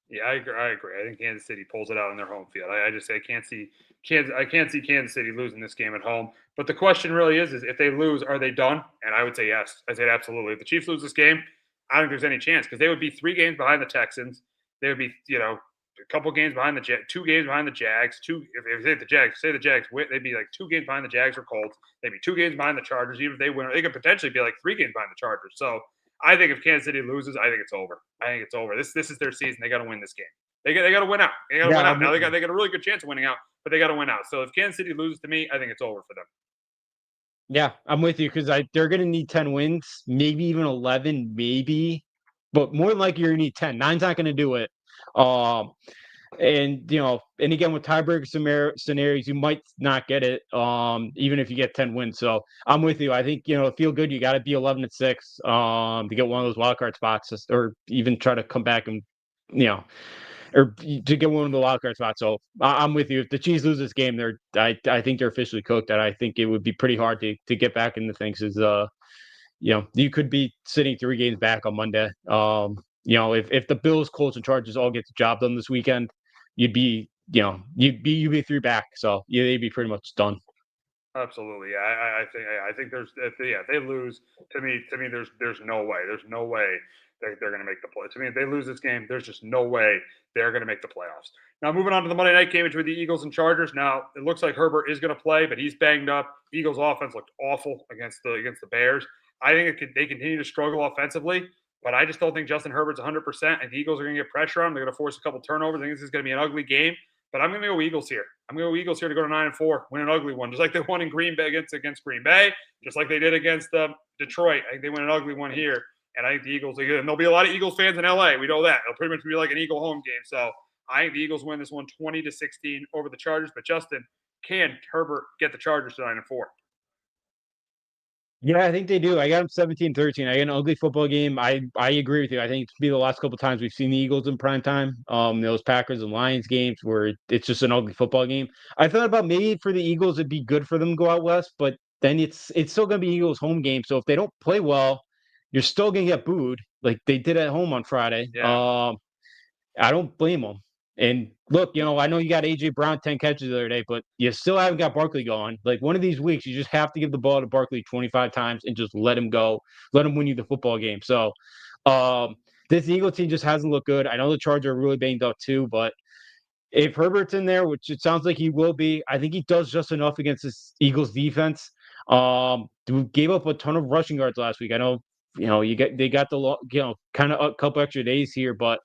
Yeah, I agree. I agree. I think Kansas City pulls it out in their home field. I just say I can't see Kansas. I can't see Kansas City losing this game at home. But the question really is if they lose, are they done? And I would say yes. I said absolutely. If the Chiefs lose this game, I don't think there's any chance because they would be 3 games behind the Texans. They would be, a couple games behind the 2 games behind the Jags. If they the Jags, say the Jags win, they'd be like 2 games behind the Jags or Colts. They'd be 2 games behind the Chargers. Even if they win, they could potentially be like 3 games behind the Chargers. So I think if Kansas City loses, I think it's over. I think it's over. This is their season. They got to win this game. They got to win out. They got to win out. Now they got a really good chance of winning out, but they got to win out. So if Kansas City loses to me, I think it's over for them. Yeah, I'm with you because they're gonna need 10 wins, maybe even 11, maybe, but more than likely you're gonna need 10. Nine's not gonna do it. Um, and again with tiebreaker scenarios, you might not get it. Even if you get 10 wins. So I'm with you. I think feel good. You got to be 11-6. To get one of those wild card spots, or even try to come back and you know or to get one of the wild card spots. So I'm with you. If the Chiefs lose this game, I think they're officially cooked. And I think it would be pretty hard to get back into things. You could be sitting 3 games back on Monday. If the Bills, Colts, and Chargers all get the job done this weekend, you'd be 3 back. So yeah, they'd be pretty much done. Absolutely. Yeah, I think there's if they lose to me there's no way. There's no way they're going to make the play. To me, if they lose this game, there's just no way they're going to make the playoffs. Now moving on to the Monday night game between the Eagles and Chargers. Now it looks like Herbert is going to play, but he's banged up. Eagles offense looked awful against the Bears. I think they continue to struggle offensively, but I just don't think Justin Herbert's 100%. And the Eagles are going to get pressure on him. They're going to force a couple turnovers. I think this is going to be an ugly game. But I'm going to go Eagles here. I'm going to go Eagles here to go to 9-4, win an ugly one, just like they won in Green Bay against Green Bay, just like they did against Detroit. I think they win an ugly one here, and I think the Eagles. And there'll be a lot of Eagles fans in LA. We know that it'll pretty much be like an Eagle home game. So I think the Eagles win this one 20-16 over the Chargers. But Justin, can Herbert get the Chargers to 9-4? Yeah, I think they do. I got them 17-13. I got an ugly football game. I agree with you. I think it's be the last couple of times we've seen the Eagles in prime time. Those Packers and Lions games where it's just an ugly football game. I thought about maybe for the Eagles it'd be good for them to go out west, but then it's still gonna be Eagles home game. So if they don't play well, you're still gonna get booed like they did at home on Friday. Yeah. I don't blame them. And look, I know you got AJ Brown 10 catches the other day, but you still haven't got Barkley going. Like one of these weeks, you just have to give the ball to Barkley 25 times and just let him go, let him win you the football game. So this Eagle team just hasn't looked good. I know the Chargers are really banged up too, but if Herbert's in there, which it sounds like he will be, I think he does just enough against this Eagles defense. We gave up a ton of rushing yards last week. I know, they got kind of a couple extra days here, but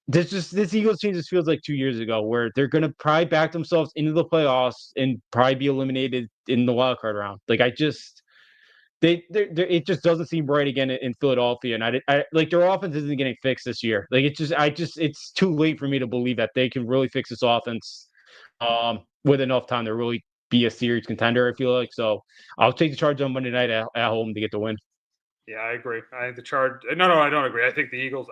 this Eagles team just feels like 2 years ago, where they're gonna probably back themselves into the playoffs and probably be eliminated in the wild card round. Like it just doesn't seem right again in Philadelphia, and I like their offense isn't getting fixed this year. Like it's too late for me to believe that they can really fix this offense with enough time to really be a series contender. I feel like so. I'll take the Chargers on Monday night at home to get the win. Yeah, I agree. I think the Charge. No, I don't agree. I think the Eagles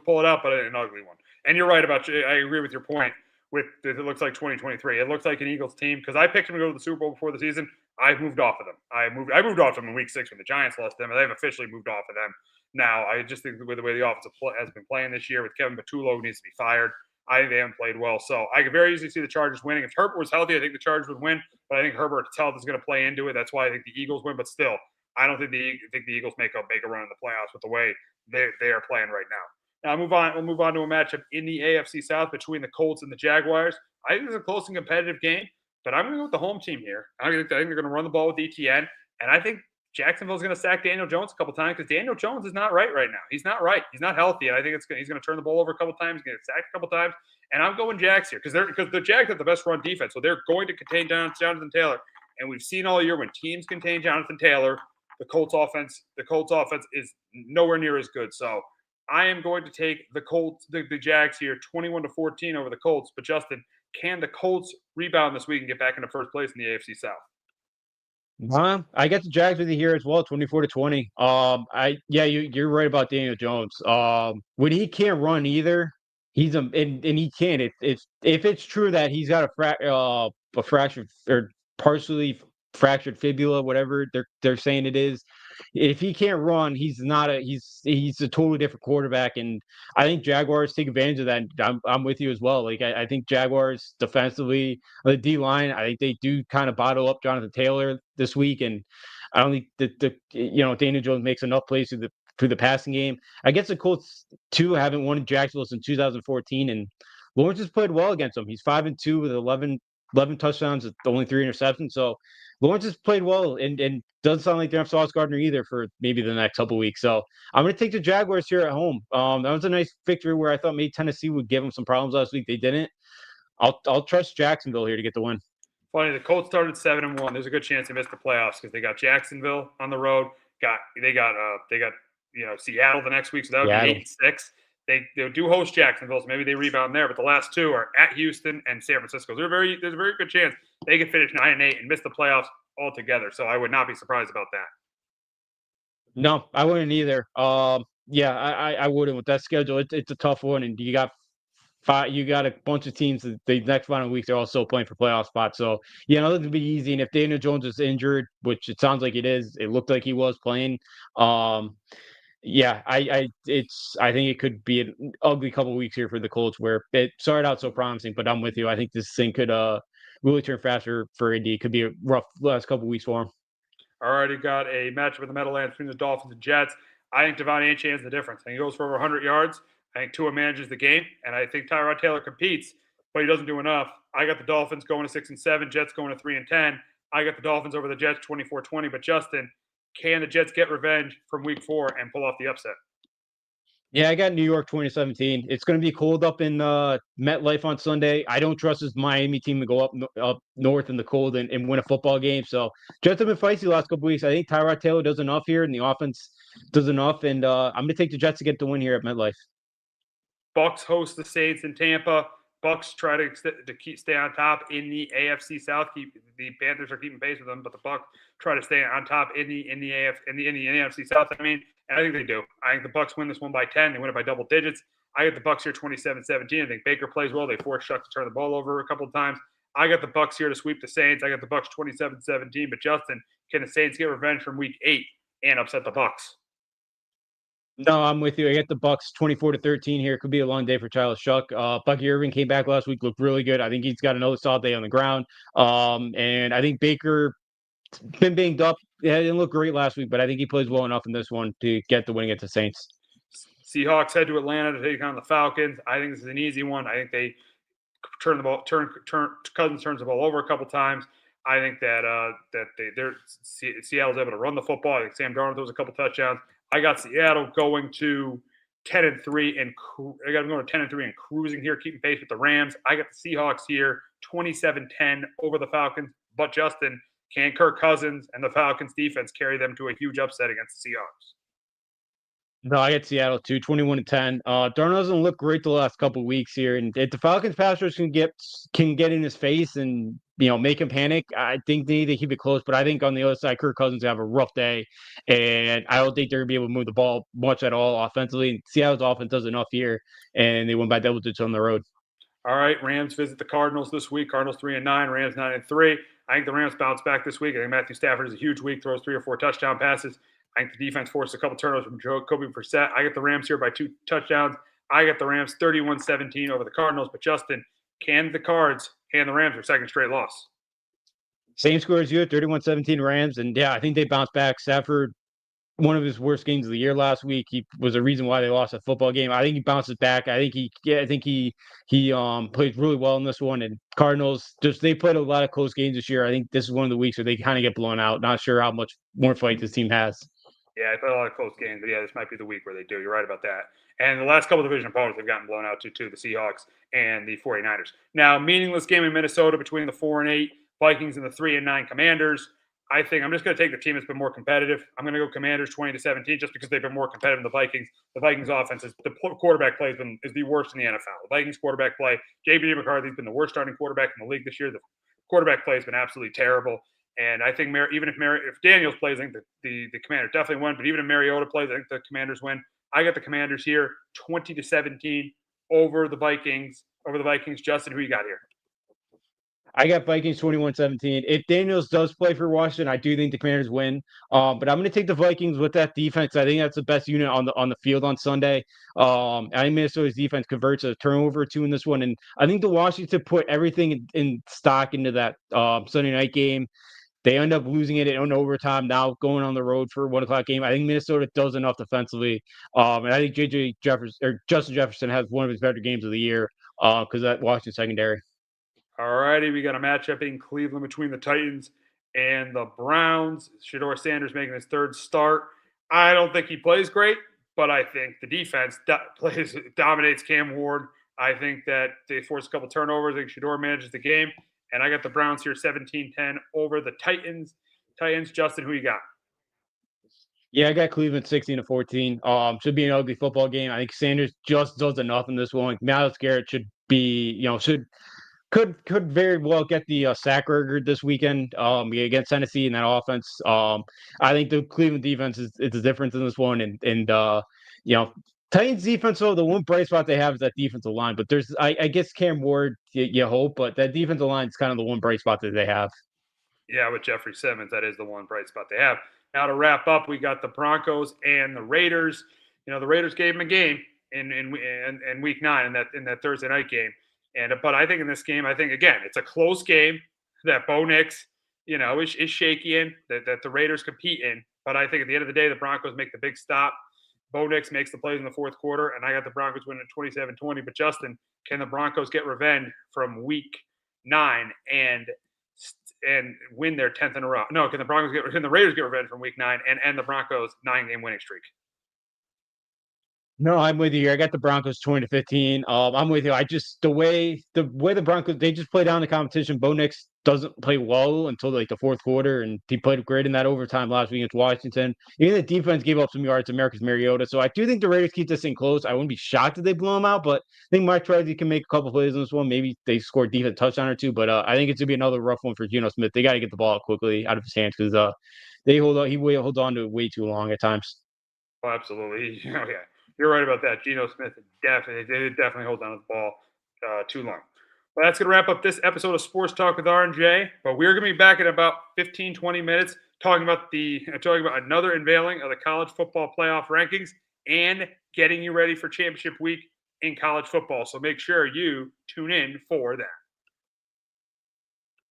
pull it out, but an ugly one. And you're right about. I agree with your point. With it looks like 2023. It looks like an Eagles team because I picked them to go to the Super Bowl before the season. I've moved off of them. I moved off of them in Week 6 when the Giants lost them, and they've officially moved off of them. Now I just think with the way the offense has been playing this year, with Kevin Patullo who needs to be fired, I think they haven't played well. So I could very easily see the Chargers winning. If Herbert was healthy, I think the Chargers would win. But I think Herbert's health is going to play into it. That's why I think the Eagles win. But still, I don't think the Eagles make a run in the playoffs with the way they are playing right now. Now we'll move on to a matchup in the AFC South between the Colts and the Jaguars. I think it's a close and competitive game, but I'm going to go with the home team here. I think they're going to run the ball with ETN, and I think Jacksonville's going to sack Daniel Jones a couple times because Daniel Jones is not right now. He's not right. He's not healthy, and I think he's going to turn the ball over a couple times, get sacked a couple times. And I'm going Jags here because the Jags have the best run defense, so they're going to contain Jonathan Taylor. And we've seen all year when teams contain Jonathan Taylor, the Colts offense is nowhere near as good. So I am going to take the Jags here, 21-14 over the Colts. But Justin, can the Colts rebound this week and get back into first place in the AFC South? I got the Jags with you here as well, 24-20. You're right about Daniel Jones. When he can't run either, and he can't. If it's true that he's got a fractured or partially fractured fibula, whatever they're saying it is, if he can't run, he's a totally different quarterback. And I think Jaguars take advantage of that. I'm with you as well. Like I think Jaguars defensively, the D line, I think they do kind of bottle up Jonathan Taylor this week, and I don't think that Daniel Jones makes enough plays through the passing game. I guess the Colts too haven't won in Jacksonville since 2014, and Lawrence has played well against them. He's 5-2 with 11 touchdowns, only 3 interceptions. So Lawrence has played well, and doesn't sound like they have Sauce Gardner either for maybe the next couple weeks. So I'm going to take the Jaguars here at home. That was a nice victory where I thought maybe Tennessee would give them some problems last week. They didn't. I'll trust Jacksonville here to get the win. Funny, the Colts started 7-1. There's a good chance they missed the playoffs because they got Jacksonville on the road. They got Seattle the next week, so that would be 8-6. They do host Jacksonville, so maybe they rebound there. But the last two are at Houston and San Francisco. There's a very good chance they could finish 9-8 and miss the playoffs altogether. So I would not be surprised about that. No, I wouldn't either. I wouldn't with that schedule. It's a tough one, and you got a bunch of teams that the next final weeks they're also playing for playoff spots. So nothing to be easy. And if Daniel Jones is injured, which it sounds like it is, it looked like he was playing. I think it could be an ugly couple of weeks here for the Colts where it started out so promising, but I'm with you. I think this thing could really turn faster for Indy. It could be a rough last couple of weeks for him. Already got a matchup in the Meadowlands between the Dolphins and Jets. I think Devon Achane is the difference. I think he goes for over 100 yards. I think Tua manages the game, and I think Tyrod Taylor competes, but he doesn't do enough. I got the Dolphins going to 6-7, Jets going to 3-10. I got the Dolphins over the Jets 24-20. But Justin, can the Jets get revenge from Week 4 and pull off the upset? Yeah, I got New York 2017. It's going to be cold up in MetLife on Sunday. I don't trust this Miami team to go up north in the cold and win a football game. So Jets have been feisty the last couple weeks. I think Tyrod Taylor does enough here, and the offense does enough. And I'm going to take the Jets to get the win here at MetLife. Bucks host the Saints in Tampa. Bucks try to stay on top in the AFC South. The Panthers are keeping pace with them, but the Bucks try to stay on top in the NFC South. And I think they do. I think the Bucks win this one by 10. They win it by double digits. I got the Bucks here 27-17. I think Baker plays well. They force Chuck to turn the ball over a couple of times. I got the Bucks here to sweep the Saints. I got the Bucks 27-17. But Justin, can the Saints get revenge from Week 8 and upset the Bucks? No, I'm with you. I get the Bucks 24-13 here. Could be a long day for Charles Shuck. Bucky Irving came back last week, looked really good. I think he's got another solid day on the ground. And I think Baker been banged up. Yeah, didn't look great last week, but I think he plays well enough in this one to get the win against the Saints. Seahawks head to Atlanta to take on the Falcons. I think this is an easy one. I think they turn the ball. Cousins turns the ball over a couple times. I think that Seattle's able to run the football. I think Sam Darnold throws a couple touchdowns. I got Seattle going to 10-3 and I got them going to 10-3 and cruising here, keeping pace with the Rams. I got the Seahawks here 27-10 over the Falcons. But Justin, can Kirk Cousins and the Falcons defense carry them to a huge upset against the Seahawks? No, I get Seattle too, 21-10. Darnold doesn't look great the last couple of weeks here, and if the Falcons passers can get in his face and make him panic, I think they need to keep it close. But I think on the other side, Kirk Cousins have a rough day, and I don't think they're gonna be able to move the ball much at all offensively. And Seattle's offense does enough here, and they win by double digits on the road. All right, Rams visit the Cardinals this week. Cardinals 3-9, Rams 9-3. I think the Rams bounce back this week. I think Matthew Stafford is a huge week, throws 3 or 4 touchdown passes. I think the defense forced a couple turnovers from Jacoby Brissett. I got the Rams here by 2 touchdowns. I got the Rams 31-17 over the Cardinals. But Justin, can the Cards hand the Rams their second straight loss? Same score as you, 31-17 Rams. And yeah, I think they bounce back. Stafford, one of his worst games of the year last week. He was a reason why they lost a football game. I think he bounces back. I think he plays really well in this one. And Cardinals they played a lot of close games this year. I think this is one of the weeks where they kind of get blown out. Not sure how much more fight this team has. Yeah, I played a lot of close games, but yeah, this might be the week where they do. You're right about that. And the last couple of division opponents have gotten blown out too, the Seahawks and the 49ers. Now, meaningless game in Minnesota between the 4-8 Vikings and the 3-9 Commanders. I think I'm just going to take the team that's been more competitive. I'm going to go Commanders 20-17 just because they've been more competitive than the Vikings. The Vikings offense the quarterback play is the worst in the NFL. The Vikings quarterback play, J.B. McCarthy's been the worst starting quarterback in the league this year. The quarterback play has been absolutely terrible. And I think if Daniels plays, I think the Commanders definitely win. But even if Mariota plays, I think the Commanders win. I got the Commanders here, 20-17 over the Vikings. Justin, who you got here? I got Vikings 21-17. If Daniels does play for Washington, I do think the Commanders win. But I'm going to take the Vikings with that defense. I think that's the best unit on the field on Sunday. I think Minnesota's defense converts a turnover or two in this one, and I think the Washington put everything in stock into that Sunday night game. They end up losing it in overtime. Now going on the road for a 1 o'clock game. I think Minnesota does enough defensively, and I think Justin Jefferson has one of his better games of the year because that Washington secondary. All righty, we got a matchup in Cleveland between the Titans and the Browns. Shedeur Sanders making his third start. I don't think he plays great, but I think the defense dominates Cam Ward. I think that they force a couple turnovers. I think Shedeur manages the game. And I got the Browns here 17-10 over the Titans. Justin, who you got? Yeah, I got Cleveland 16-14. Should be an ugly football game. I think Sanders just does enough in this one. Myles Garrett should be, could very well get the sack record this weekend against Tennessee in that offense. I think the Cleveland defense is the difference in this one, and Titans defense. So the one bright spot they have is that defensive line, but I guess Cam Ward, you hope, but that defensive line is kind of the one bright spot that they have. Yeah, with Jeffrey Simmons, that is the one bright spot they have. Now to wrap up, we got the Broncos and the Raiders. The Raiders gave them a game in Week 9 in that Thursday night game. But I think in this game, again, it's a close game that Bo Nix, is shaky in, that the Raiders compete in. But I think at the end of the day, the Broncos make the big stop. Bo Nix makes the plays in the fourth quarter, and I got the Broncos winning 27-20. But Justin, can the Broncos get revenge from Week 9 and win their 10th in a row? No, can the Raiders get revenge from Week 9 and end the Broncos' 9-game winning streak? No, I'm with you here. I got the Broncos 20-15. I'm with you. The way the Broncos, they just play down the competition. Bo Nix doesn't play well until like the fourth quarter, and he played great in that overtime last week against Washington. Even the defense gave up some yards to Marcus Mariota. So I do think the Raiders keep this thing close. I wouldn't be shocked if they blow them out, but I think Mike Trezzy can make a couple plays in this one. Maybe they score a defense touchdown or two, but I think it's gonna be another rough one for Geno Smith. They got to get the ball quickly out of his hands because he holds on to it way too long at times. Oh, absolutely. Yeah. You're right about that. Geno Smith definitely holds on to the ball too long. Well, that's going to wrap up this episode of Sports Talk with R&J. But we're going to be back in about 15-20 minutes talking about another unveiling of the college football playoff rankings and getting you ready for championship week in college football. So make sure you tune in for that.